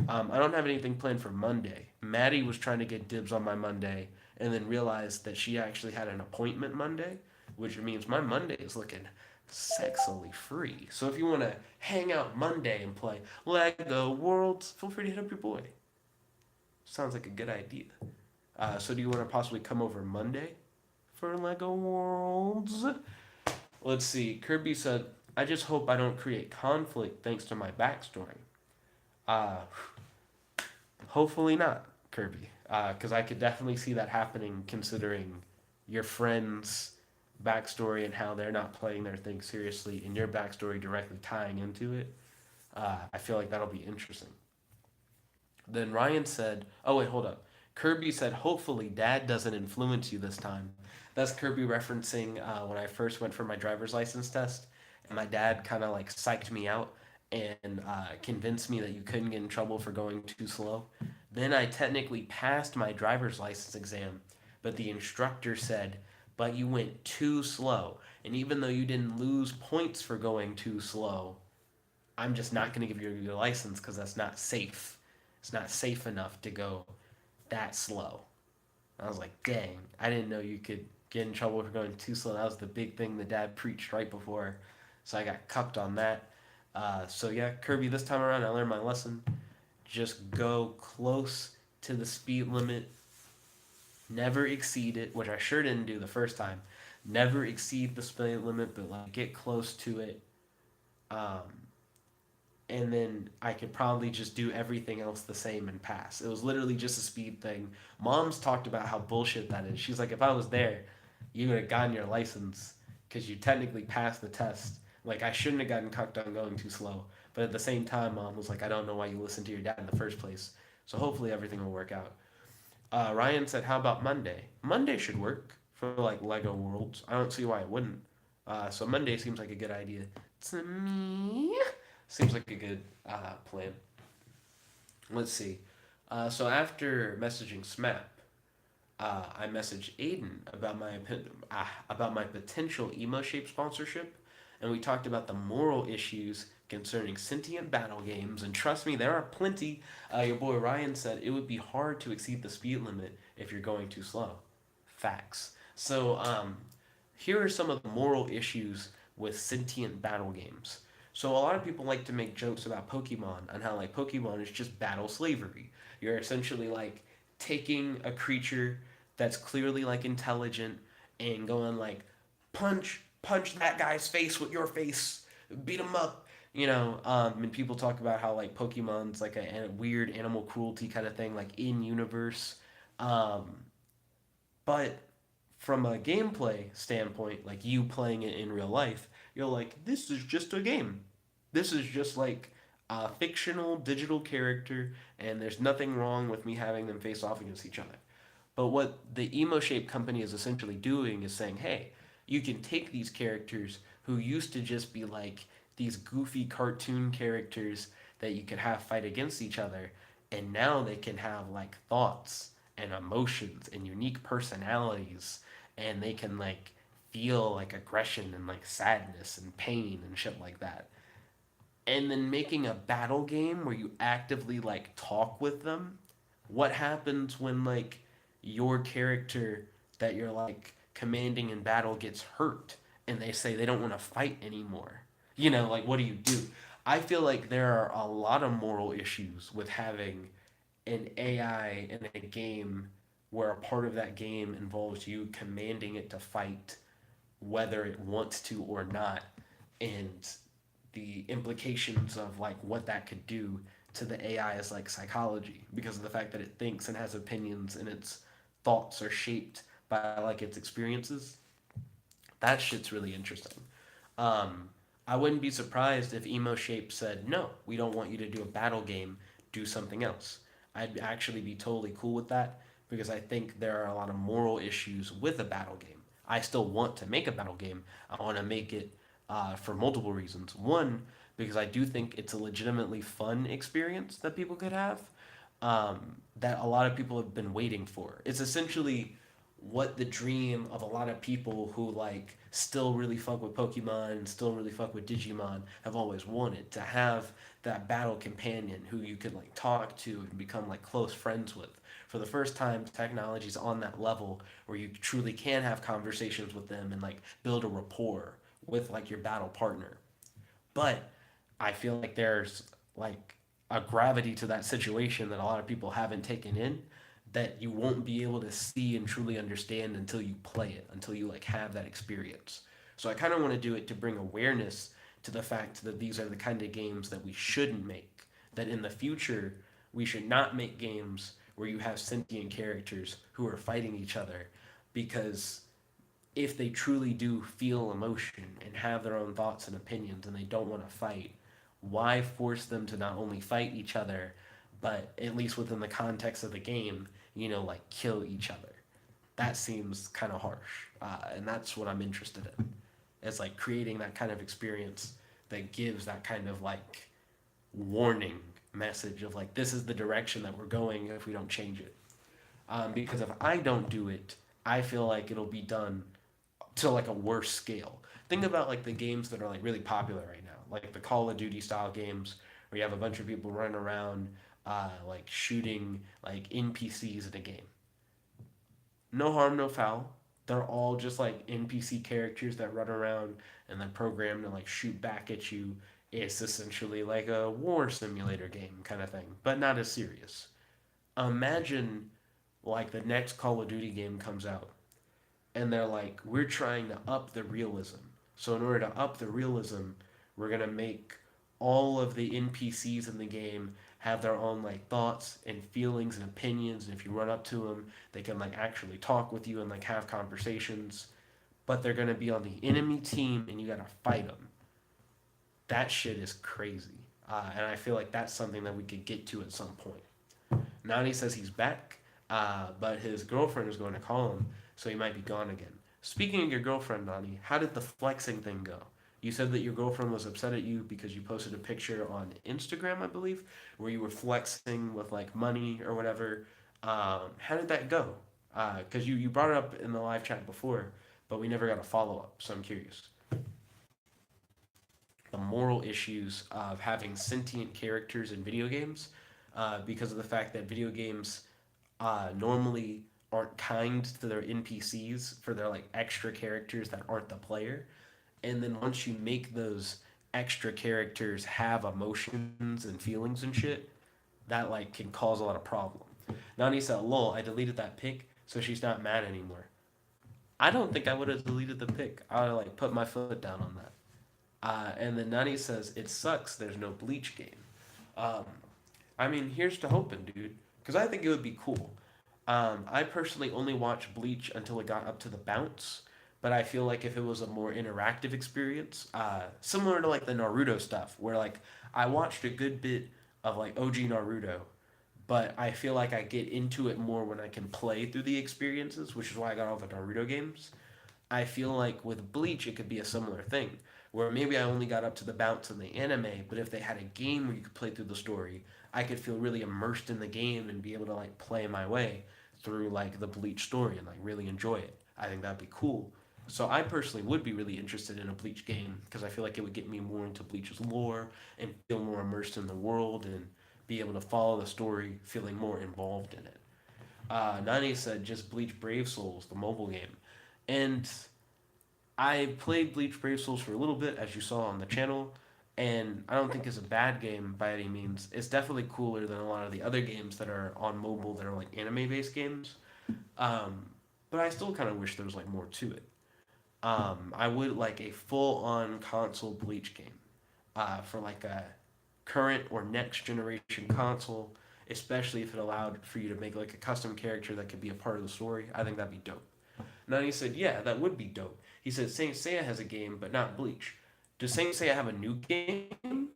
I don't have anything planned for Monday. Maddie was trying to get dibs on my Monday and then realized that she actually had an appointment Monday, which means my Monday is looking sexily free. So if you want to hang out Monday and play Lego Worlds, feel free to hit up your boy. Sounds like a good idea. So do you want to possibly come over Monday for Lego Worlds? Let's see. Kirby said, I just hope I don't create conflict thanks to my backstory. Uh, Hopefully not, Kirby. Because I could definitely see that happening considering your friends' backstory and how they're not playing their thing seriously and your backstory directly tying into it. I feel like that'll be interesting. Then Ryan said, oh, wait, hold up. Kirby said, hopefully dad doesn't influence you this time. That's Kirby referencing when I first went for my driver's license test. And my dad kind of like psyched me out and convinced me that you couldn't get in trouble for going too slow. Then I technically passed my driver's license exam, but the instructor said, but you went too slow. And even though you didn't lose points for going too slow, I'm just not going to give you your license because that's not safe. It's not safe enough to go that slow. I was like, dang, I didn't know you could get in trouble for going too slow. That was the big thing the dad preached right before. So I got cucked on that. So yeah, Kirby, this time around, I learned my lesson. Just go close to the speed limit. Never exceed it, which I sure didn't do the first time. never exceed the speed limit, but like get close to it. Um, and then I could probably just do everything else the same and pass. It was literally just a speed thing. Mom's talked about how bullshit that is. She's like, if I was there, you would have gotten your license because you technically passed the test. Like, I shouldn't have gotten cucked on going too slow. But at the same time, mom was like, I don't know why you listened to your dad in the first place. So hopefully everything will work out. Ryan said, how about Monday? Monday should work for like Lego Worlds. I don't see why it wouldn't. So Monday seems like a good idea to me. Seems like a good plan. Let's see. So after messaging Smap, I messaged Aiden about my potential emo shape sponsorship, and we talked about the moral issues concerning sentient battle games. And trust me, there are plenty. Your boy Ryan said it would be hard to exceed the speed limit if you're going too slow. Facts. So here are some of the moral issues with sentient battle games. So a lot of people like to make jokes about Pokemon and how like Pokemon is just battle slavery. You're essentially like taking a creature that's clearly like intelligent and going like punch that guy's face with your face, beat him up. And people talk about how like Pokemon's like a weird animal cruelty kind of thing, like in universe. Um, but from a gameplay standpoint, like you playing it in real life, you're like, this is just a game. This is just like a fictional digital character, and there's nothing wrong with me having them face off against each other. But what the emo shape company is essentially doing is saying, hey, you can take these characters who used to just be like these goofy cartoon characters that you could have fight against each other, and now they can have like thoughts and emotions and unique personalities, and they can like feel like aggression and like sadness and pain and shit like that. And then making a battle game where you actively like talk with them. What happens when like your character that you're like commanding in battle gets hurt and they say they don't want to fight anymore? Like what do you do? I feel like there are a lot of moral issues with having an AI in a game where a part of that game involves you commanding it to fight whether it wants to or not, and the implications of like what that could do to the AI's like psychology because of the fact that it thinks and has opinions and its thoughts are shaped by like its experiences. That shit's really interesting. Um, I wouldn't be surprised if Emo Shape said, no, we don't want you to do a battle game, do something else. I'd actually be totally cool with that because I think there are a lot of moral issues with a battle game. I still want to make a battle game. I want to make it for multiple reasons. One, because I do think it's a legitimately fun experience that people could have, that a lot of people have been waiting for. It's essentially what the dream of a lot of people who like still really fuck with Pokemon and still really fuck with Digimon have always wanted to have that battle companion who you could like talk to and become like close friends with. For the first time, technology's on that level where you truly can have conversations with them and like build a rapport with like your battle partner. But I feel like there's like a gravity to that situation that a lot of people haven't taken in that you won't be able to see and truly understand until you play it, until you like have that experience. So I kind of want to do it to bring awareness to the fact that these are the kind of games that we shouldn't make. That in the future we should not make games where you have sentient characters who are fighting each other because if they truly do feel emotion and have their own thoughts and opinions and they don't want to fight, why force them to not only fight each other, but at least within the context of the game, like kill each other? That seems kind of harsh. And that's what I'm interested in. It's like creating that kind of experience that gives that kind of like warning message of like, this is the direction that we're going if we don't change it. Because if I don't do it, I feel like it'll be done to like a worse scale. Think about like the games that are like really popular right now, like the Call of Duty style games where you have a bunch of people running around like shooting like NPCs in a game. No harm, no foul. They're all just like NPC characters that run around and they're programmed to like shoot back at you. It's essentially like a war simulator game kind of thing, but not as serious. Imagine like the next Call of Duty game comes out and they're like, we're trying to up the realism. So in order to up the realism, we're gonna make all of the NPCs in the game have their own like thoughts and feelings and opinions. And if you run up to them, they can like actually talk with you and like have conversations. But they're gonna be on the enemy team, and you gotta fight them. That shit is crazy. And I feel like that's something that we could get to at some point. Nani says he's back, but his girlfriend is going to call him, so he might be gone again. Speaking of your girlfriend, Nani, how did the flexing thing go? You said that your girlfriend was upset at you because you posted a picture on Instagram, I believe, where you were flexing with like money or whatever. How did that go? Because you brought it up in the live chat before, but we never got a follow up, so I'm curious. The moral issues of having sentient characters in video games because of the fact that video games normally aren't kind to their NPCs for their like extra characters that aren't the player. And then once you make those extra characters have emotions and feelings and shit, that like can cause a lot of problem. Nani said, "Lol, I deleted that pic, so she's not mad anymore." I don't think I would have deleted the pic. I would have like put my foot down on that. And then Nani says, "It sucks. There's no Bleach game." Um, I mean, here's to hoping, dude, because I think it would be cool. I personally only watched Bleach until it got up to the bounce, but I feel like if it was a more interactive experience, similar to like the Naruto stuff, where like I watched a good bit of like OG Naruto, but I feel like I get into it more when I can play through the experiences, which is why I got all the Naruto games. I feel like with Bleach, it could be a similar thing, where maybe I only got up to the bounce in the anime, but if they had a game where you could play through the story, I could feel really immersed in the game and be able to like play my way through like the Bleach story and like really enjoy it. I think that'd be cool. So I personally would be really interested in a Bleach game because I feel like it would get me more into Bleach's lore and feel more immersed in the world and be able to follow the story, feeling more involved in it. Nani said just Bleach Brave Souls, the mobile game. And I played Bleach Brave Souls for a little bit, as you saw on the channel, and I don't think it's a bad game by any means. It's definitely cooler than a lot of the other games that are on mobile that are like anime based games. Um, but I still kind of wish there was like more to it. I would like a full on console Bleach game for like a current or next generation console, especially if it allowed for you to make like a custom character that could be a part of the story. I think that'd be dope. Nani said, "Yeah, that would be dope." He said, "Saint Seiya has a game, but not Bleach. Does Saint Seiya have a new game?"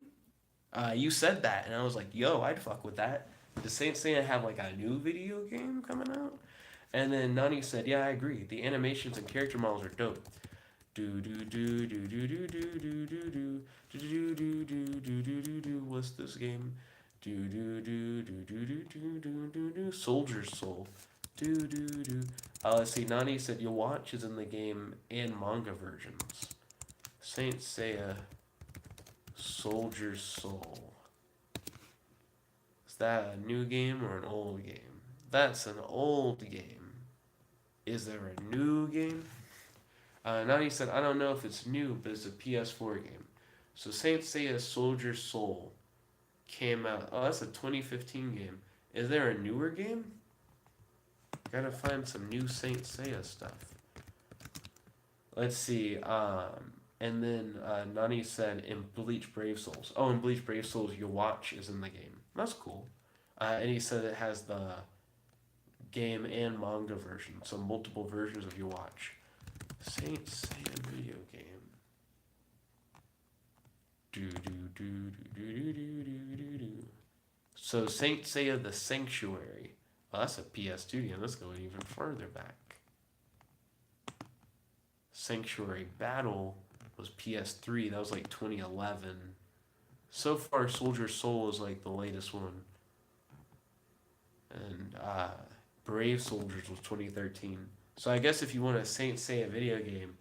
You said that, and I was like, "Yo, I'd fuck with that." Does Saint Seiya have like a new video game coming out? And then Nani said, "Yeah, I agree. The animations and character models are dope." Do do do do do do do do do do do do do do do do do do. What's this game? Do do do do do do do do do do. Soldier's Soul. Do do do. Let's see. Nani said your watch is in the game and manga versions. Saint Seiya, Soldier's Soul. Is that a new game or an old game? That's an old game. Is there a new game? Nani said, I don't know if it's new, but it's a PS4 game. So Saint Seiya Soldier's Soul came out. Oh, that's a 2015 game. Is there a newer game? Gotta find some new Saint Seiya stuff. Let's see. And then Nani said in Bleach Brave Souls. Oh, in Bleach Brave Souls, your watch is in the game. That's cool. And he said it has the game and manga version, so multiple versions of your watch. Saint Seiya video game. Do do do do do do do do do. So Saint Seiya the Sanctuary. Well, that's a PS2 game. Let's go even further back. Sanctuary Battle was PS3. That was like 2011. So far, Soldier Soul is like the latest one. And Brave Soldiers was 2013. So I guess if you want a Saint Seiya video game,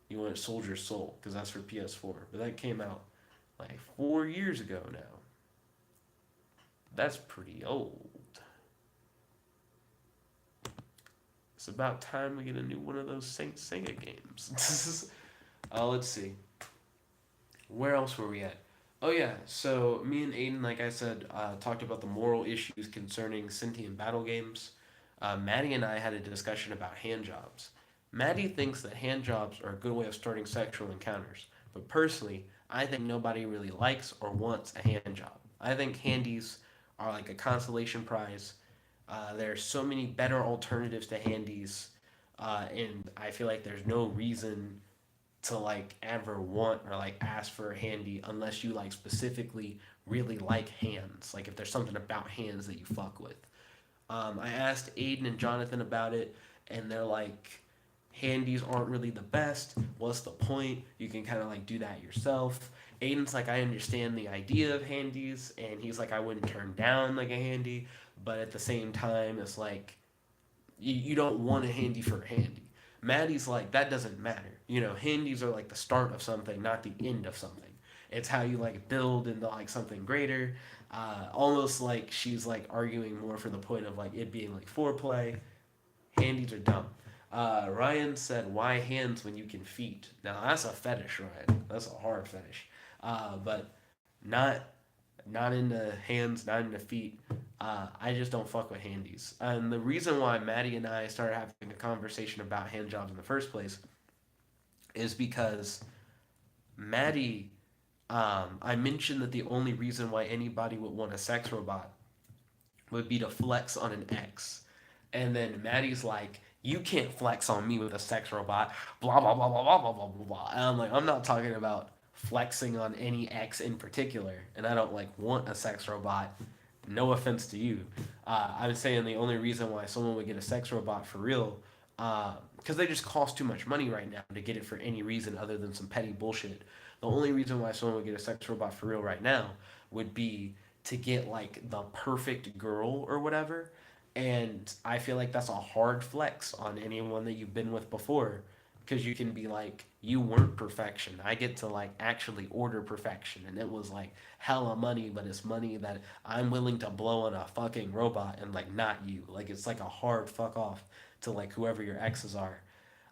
you want Soldier Soul, because that's for PS4. But that came out like 4 years ago now. That's pretty old. It's about time we get a new one of those Saint Seiya games. Let's see. Where else were we at? Oh yeah, so me and Aiden, like I said, talked about the moral issues concerning sentient battle games. Maddie and I had a discussion about hand jobs. Maddie thinks that hand jobs are a good way of starting sexual encounters, but personally, I think nobody really likes or wants a hand job. I think handies are like a consolation prize. There are so many better alternatives to handies, and I feel like there's no reason to like ever want or like ask for a handy unless you like specifically really like hands. Like if there's something about hands that you fuck with. I asked Aiden and Jonathan about it, and they're like, handies aren't really the best. What's the point? You can kind of like do that yourself. Aiden's like, I understand the idea of handies, and he's like, I wouldn't turn down like a handy, but at the same time, it's like, you don't want a handy for a handy. Maddie's like, that doesn't matter. You know, handies are like the start of something, not the end of something. It's how you like build into like something greater. Almost like she's like arguing more for the point of like it being like foreplay. Handies are dumb. Ryan said, "Why hands when you can feet?" Now that's a fetish, Ryan. That's a hard fetish, but not not into hands, not into feet. I just don't fuck with handies. And the reason why Maddie and I started having a conversation about hand jobs in the first place is because Maddie, I mentioned that the only reason why anybody would want a sex robot would be to flex on an ex. And then Maddie's like, you can't flex on me with a sex robot, blah, blah, blah, blah, blah, blah, blah, blah, blah. And I'm like, I'm not talking about flexing on any ex in particular. And I don't like want a sex robot. No offense to you. I'm saying the only reason why someone would get a sex robot for real, because they just cost too much money right now to get it for any reason other than some petty bullshit. The only reason why someone would get a sex robot for real right now would be to get like the perfect girl or whatever. And I feel like that's a hard flex on anyone that you've been with before because you can be like, you weren't perfection. I get to like actually order perfection. And it was like hella money, but it's money that I'm willing to blow on a fucking robot and like not you. Like it's like a hard fuck off to like whoever your exes are.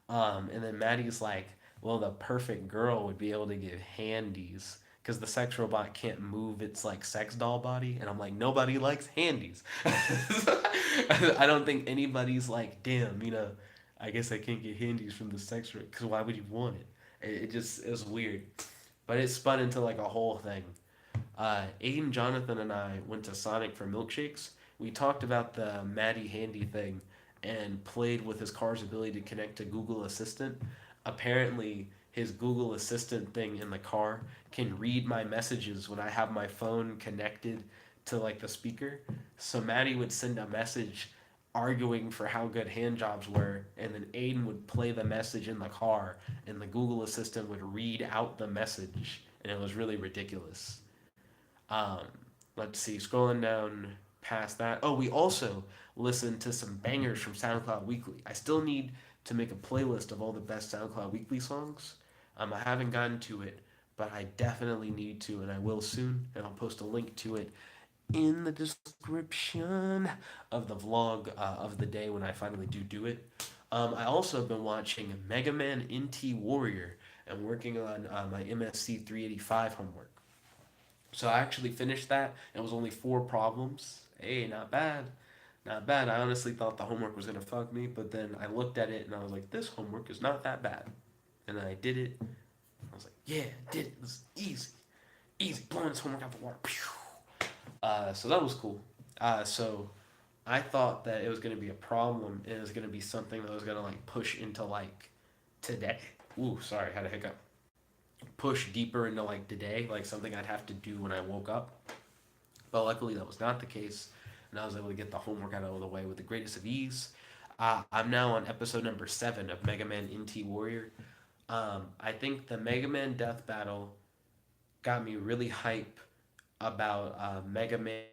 And then Maddie's like, well, the perfect girl would be able to give handies because the sex robot can't move its like sex doll body. And I'm like, nobody likes handies. I don't think anybody's like, damn, you know, I guess I can't get handies from the sex robot because why would you want it? It just is weird. But it spun into like a whole thing. Aiden, Jonathan, and I went to Sonic for milkshakes. We talked about the Maddie Handy thing and played with his car's ability to connect to Google Assistant. Apparently, his Google Assistant thing in the car can read my messages when I have my phone connected to like the speaker. So Maddie would send a message arguing for how good hand jobs were, and then Aiden would play the message in the car, and the Google Assistant would read out the message, and it was really ridiculous. Um, let's see, scrolling down past that. Oh, we also listened to some bangers from SoundCloud Weekly. I still need to make a playlist of all the best SoundCloud Weekly songs. I haven't gotten to it, but I definitely need to, and I will soon. And I'll post a link to it in the description of the vlog of the day when I finally do it. I also have been watching Mega Man NT Warrior and working on my MSC 385 homework. So I actually finished that. It was only four problems. Hey, not bad. Not bad. I honestly thought the homework was going to fuck me, but then I looked at it and I was like, this homework is not that bad. And then I did it. I was like, yeah, I did it. It was easy. Easy. Blowing this homework out the water. So that was cool. So I thought that it was going to be a problem and it was going to be something that was going to like push into like today. Ooh, sorry, I had a hiccup. Push deeper into like today, like something I'd have to do when I woke up. But luckily, that was not the case, and I was able to get the homework out of the way with the greatest of ease. I'm now on episode number 7 of Mega Man NT Warrior. I think the Mega Man Death Battle got me really hype about Mega Man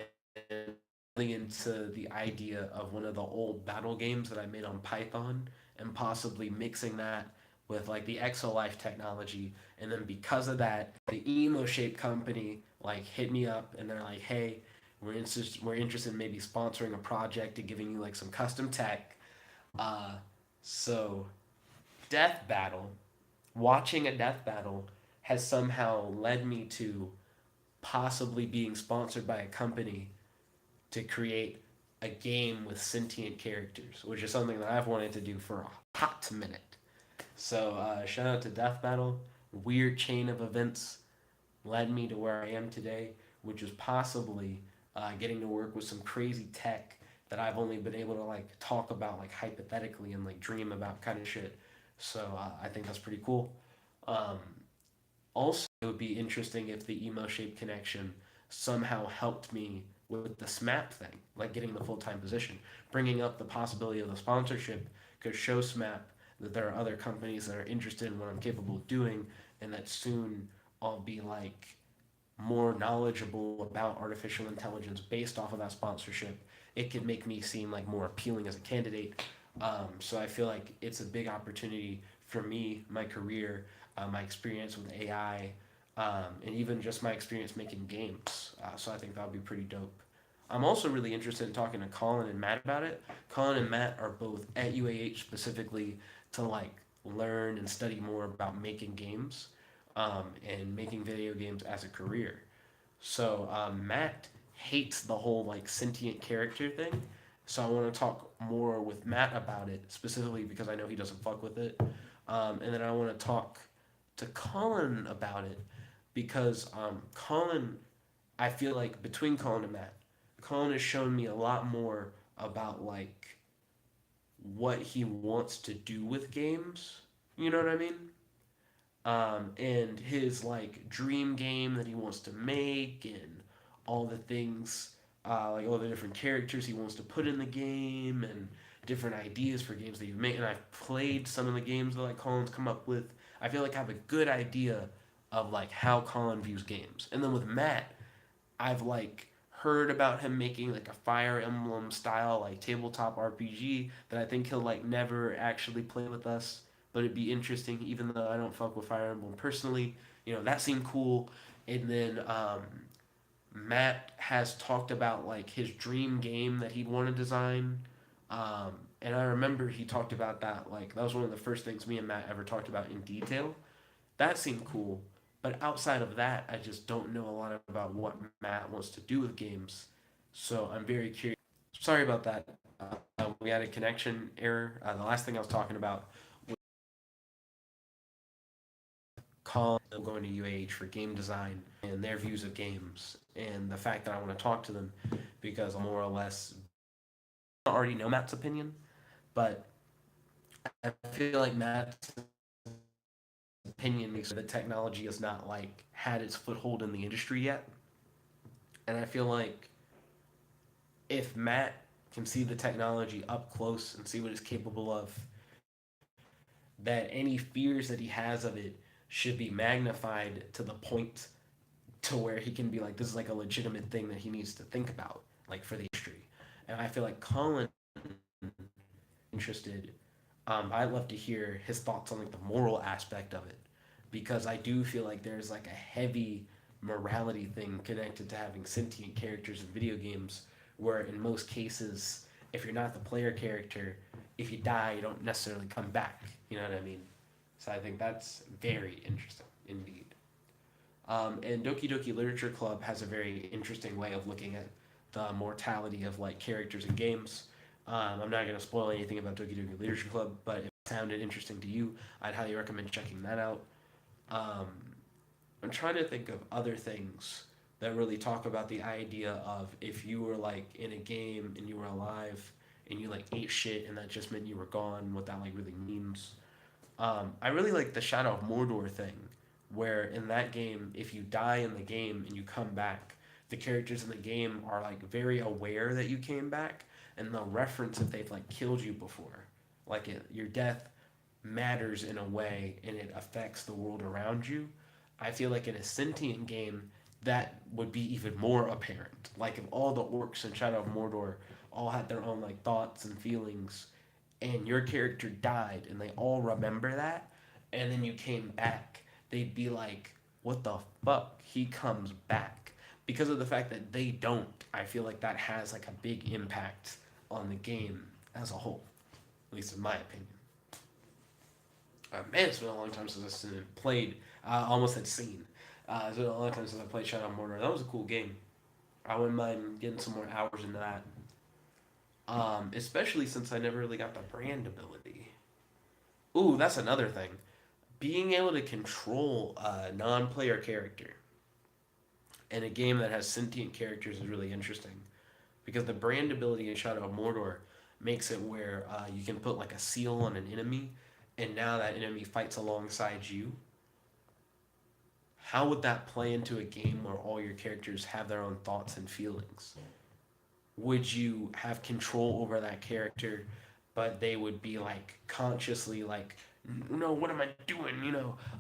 really into the idea of one of the old battle games that I made on Python and possibly mixing that with like the Exolife technology. And then because of that, the emo shape company like hit me up and they're like, hey, we're interested in maybe sponsoring a project and giving you like some custom tech. Uh, so death battle, watching a death battle has somehow led me to possibly being sponsored by a company to create a game with sentient characters, which is something that I've wanted to do for a hot minute. So shout out to Death Battle. Weird chain of events led me to where I am today, which is possibly getting to work with some crazy tech that I've only been able to like talk about like hypothetically and like dream about kind of shit. So I think that's pretty cool. Um, Also, it would be interesting if the emo shape connection somehow helped me with the SMAP thing, like getting the full time position. Bringing up the possibility of the sponsorship could show SMAP that there are other companies that are interested in what I'm capable of doing, and that soon I'll be like more knowledgeable about artificial intelligence based off of that sponsorship. It could make me seem like more appealing as a candidate. So I feel like it's a big opportunity for me, my career, my experience with AI, and even just my experience making games. So I think that would be pretty dope. I'm also really interested in talking to Collin and Matt about it. Collin and Matt are both at UAH specifically to like learn and study more about making games and making video games as a career. So Matt hates the whole like sentient character thing. So I want to talk more with Matt about it specifically because I know he doesn't fuck with it. And then I want to talk to Colin about it because Colin, I feel like between Colin and Matt, Colin has shown me a lot more about like what he wants to do with games. You know what I mean? And his like dream game that he wants to make and all the things like all the different characters he wants to put in the game and different ideas for games that you make. And I've played some of the games that like Colin's come up with. I feel like I have a good idea of like how Colin views games. And then with Matt, I've like heard about him making like a Fire Emblem style like tabletop RPG that I think he'll like never actually play with us, but it'd be interesting even though I don't fuck with Fire Emblem personally. That seemed cool. And then Matt has talked about like his dream game that he'd want to design. And I remember he talked about that like that was one of the first things me and Matt ever talked about in detail. That seemed cool. But outside of that, I just don't know a lot about what Matt wants to do with games. So I'm very curious. Sorry about that. We had a connection error. The last thing I was talking about was Colin going to UAH for game design and their views of games, and the fact that I want to talk to them because I more or less already know Matt's opinion, but I feel like Matt's opinion makes the technology has not like had its foothold in the industry yet. And I feel like if Matt can see the technology up close and see what it's capable of, that any fears that he has of it should be magnified to the point to where he can be like, this is like a legitimate thing that he needs to think about, like for the industry. And I feel like Colin interested. I'd love to hear his thoughts on like the moral aspect of it because I do feel like there's like a heavy morality thing connected to having sentient characters in video games where in most cases if you're not the player character, if you die you don't necessarily come back. You know what I mean? So I think that's very interesting indeed. And Doki Doki Literature Club has a very interesting way of looking at the mortality of like characters in games. I'm not going to spoil anything about Doki Doki Literature Club, but if it sounded interesting to you, I'd highly recommend checking that out. Um, I'm trying to think of other things that really talk about the idea of if you were like in a game and you were alive and you like ate shit and that just meant you were gone, what that like really means. I really like the Shadow of Mordor thing, where in that game, if you die in the game and you come back, the characters in the game are like very aware that you came back, and they'll reference if they've like killed you before. Your death matters in a way, and it affects the world around you. I feel like in a sentient game, that would be even more apparent. Like if all the orcs in Shadow of Mordor all had their own like thoughts and feelings, and your character died and they all remember that and then you came back, they'd be like, what the fuck, he comes back, because of the fact that they don't. I feel like that has like a big impact on the game as a whole, at least in my opinion. Man, it's been a long time since I played, almost had seen. It's been a long time since I played Shadow of Mordor. That was a cool game. I wouldn't mind getting some more hours into that. Especially since I never really got the brand ability. Ooh, that's another thing. Being able to control a non-player character in a game that has sentient characters is really interesting because the brand ability in Shadow of Mordor makes it where you can put like a seal on an enemy, and now that enemy fights alongside you. How would that play into a game where all your characters have their own thoughts and feelings? Would you have control over that character, but they would be like consciously like, no, what am I doing?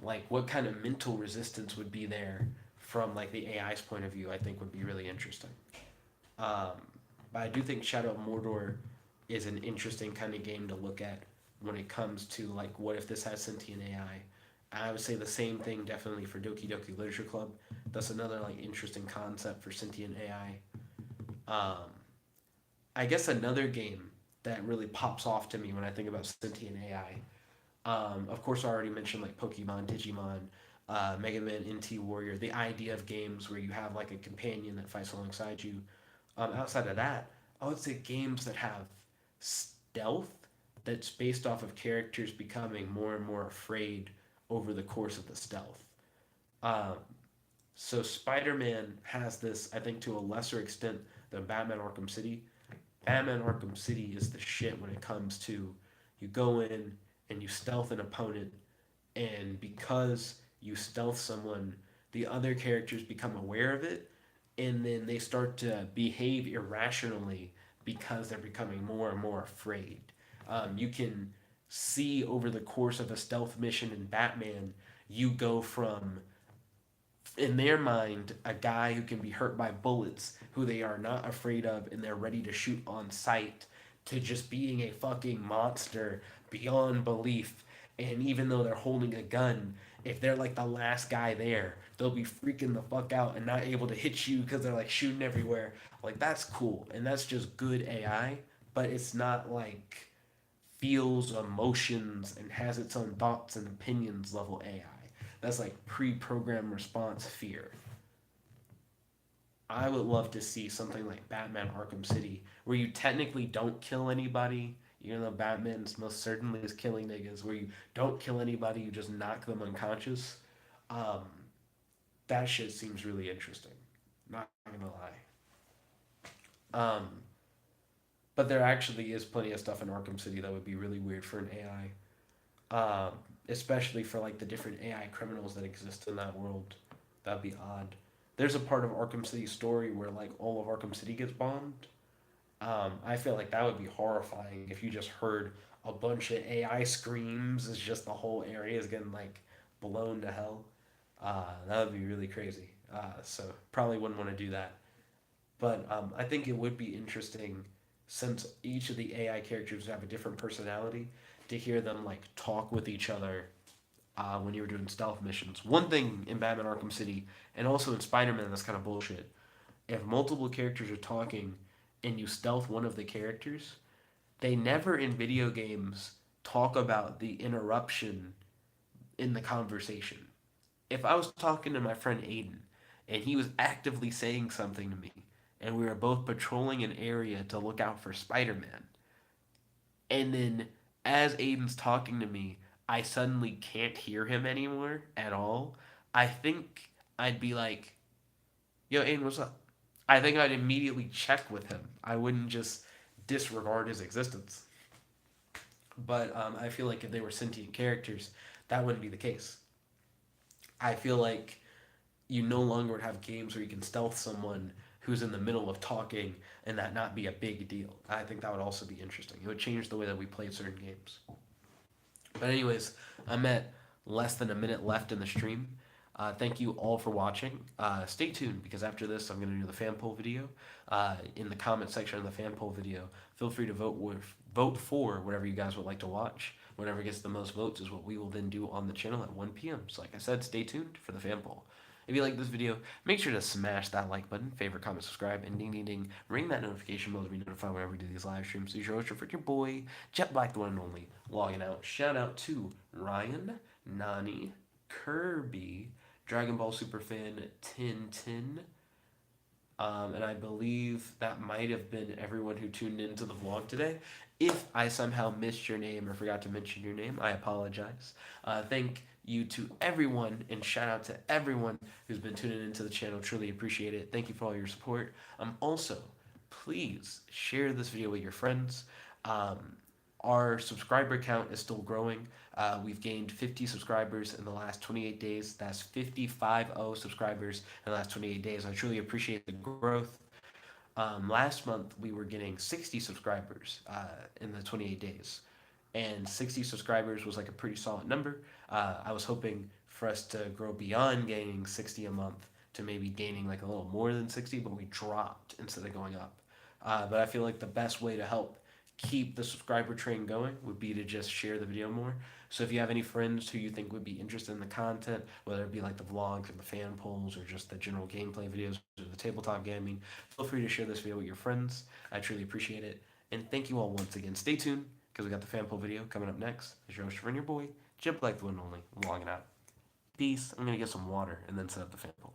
Like what kind of mental resistance would be there from like the AI's point of view? I think would be really interesting. Um, but I do think Shadow of Mordor is an interesting kind of game to look at when it comes to like what if this has sentient AI. I would say the same thing definitely for Doki Doki Literature Club. That's another like interesting concept for sentient AI. I guess another game that really pops off to me when I think about sentient AI. Of course, I already mentioned like Pokemon, Digimon, Mega Man, NT Warrior. The idea of games where you have like a companion that fights alongside you. Outside of that, I would say games that have stealth that's based off of characters becoming more and more afraid over the course of the stealth. Um, so Spider-Man has this, I think, to a lesser extent than Batman Arkham City. Batman Arkham City is the shit when it comes to you go in and you stealth an opponent, and because you stealth someone, the other characters become aware of it, and then they start to behave irrationally because they're becoming more and more afraid. You can see over the course of a stealth mission in Batman, you go from in their mind, a guy who can be hurt by bullets, who they are not afraid of, and they're ready to shoot on sight, to just being a fucking monster beyond belief. And even though they're holding a gun, if they're like the last guy there, they'll be freaking the fuck out and not able to hit you because they're like shooting everywhere. Like, that's cool. And that's just good AI, but it's not like feels emotions and has its own thoughts and opinions level AI. That's like pre-programmed response fear. I would love to see something like Batman Arkham City, where you technically don't kill anybody, even though Batman's most certainly is killing niggas, where you don't kill anybody, you just knock them unconscious. Um, that shit seems really interesting. Not gonna lie. But there actually is plenty of stuff in Arkham City that would be really weird for an AI. Especially for like the different AI criminals that exist in that world. That'd be odd. There's a part of Arkham City's story where like all of Arkham City gets bombed. I feel like that would be horrifying if you just heard a bunch of AI screams as just the whole area is getting like blown to hell. That would be really crazy. So probably wouldn't want to do that. But I think it would be interesting since each of the AI characters have a different personality to hear them like talk with each other when you were doing stealth missions. One thing in Batman Arkham City and also in Spider Man that's kind of bullshit. If multiple characters are talking and you stealth one of the characters, they never in video games talk about the interruption in the conversation. If I was talking to my friend Aiden and he was actively saying something to me and we were both patrolling an area to look out for Spider Man, and then as Aiden's talking to me, I suddenly can't hear him anymore at all. I think I'd be like, "Yo, Aiden, what's up?" I think I'd immediately check with him. I wouldn't just disregard his existence. But I feel like if they were sentient characters, that wouldn't be the case. I feel like you no longer would have games where you can stealth someone who's in the middle of talking and that not be a big deal. I think that would also be interesting. It would change the way that we play certain games. But anyways, I'm at less than a minute left in the stream. Thank you all for watching. Stay tuned because after this, I'm going to do the fan poll video. In the comment section of the fan poll video, feel free to vote for whatever you guys would like to watch. Whatever gets the most votes is what we will then do on the channel at 1 p.m. So like I said, stay tuned for the fan poll. If you like this video, make sure to smash that like button, favorite, comment, subscribe, and ding ding ding. Ring that notification bell to be notified whenever we do these live streams. So you're your freaking boy, Jet Black, the one and only, logging out. Shout out to Ryan, Nani, Kirby, Dragon Ball Superfan 1010. And I believe that might have been everyone who tuned into the vlog today. If I somehow missed your name or forgot to mention your name, I apologize. Thank you to everyone, and shout out to everyone who's been tuning into the channel. Truly appreciate it. Thank you for all your support. Also, please share this video with your friends. Um, our subscriber count is still growing. We've gained 50 subscribers in the last 28 days. That's 50 subscribers in the last 28 days. I truly appreciate the growth. Last month, we were getting 60 subscribers in the 28 days. And 60 subscribers was like a pretty solid number. I was hoping for us to grow beyond gaining 60 a month to maybe gaining like a little more than 60, but we dropped instead of going up. But I feel like the best way to help keep the subscriber train going would be to just share the video more. So if you have any friends who you think would be interested in the content, whether it be like the vlogs or the fan polls or just the general gameplay videos or the tabletop gaming, feel free to share this video with your friends. I truly appreciate it. And thank you all once again. Stay tuned because we got the fan poll video coming up next. It's your host, friend, your boy, Jib Like the One Only, logging out. Peace. I'm going to get some water and then set up the fan poll.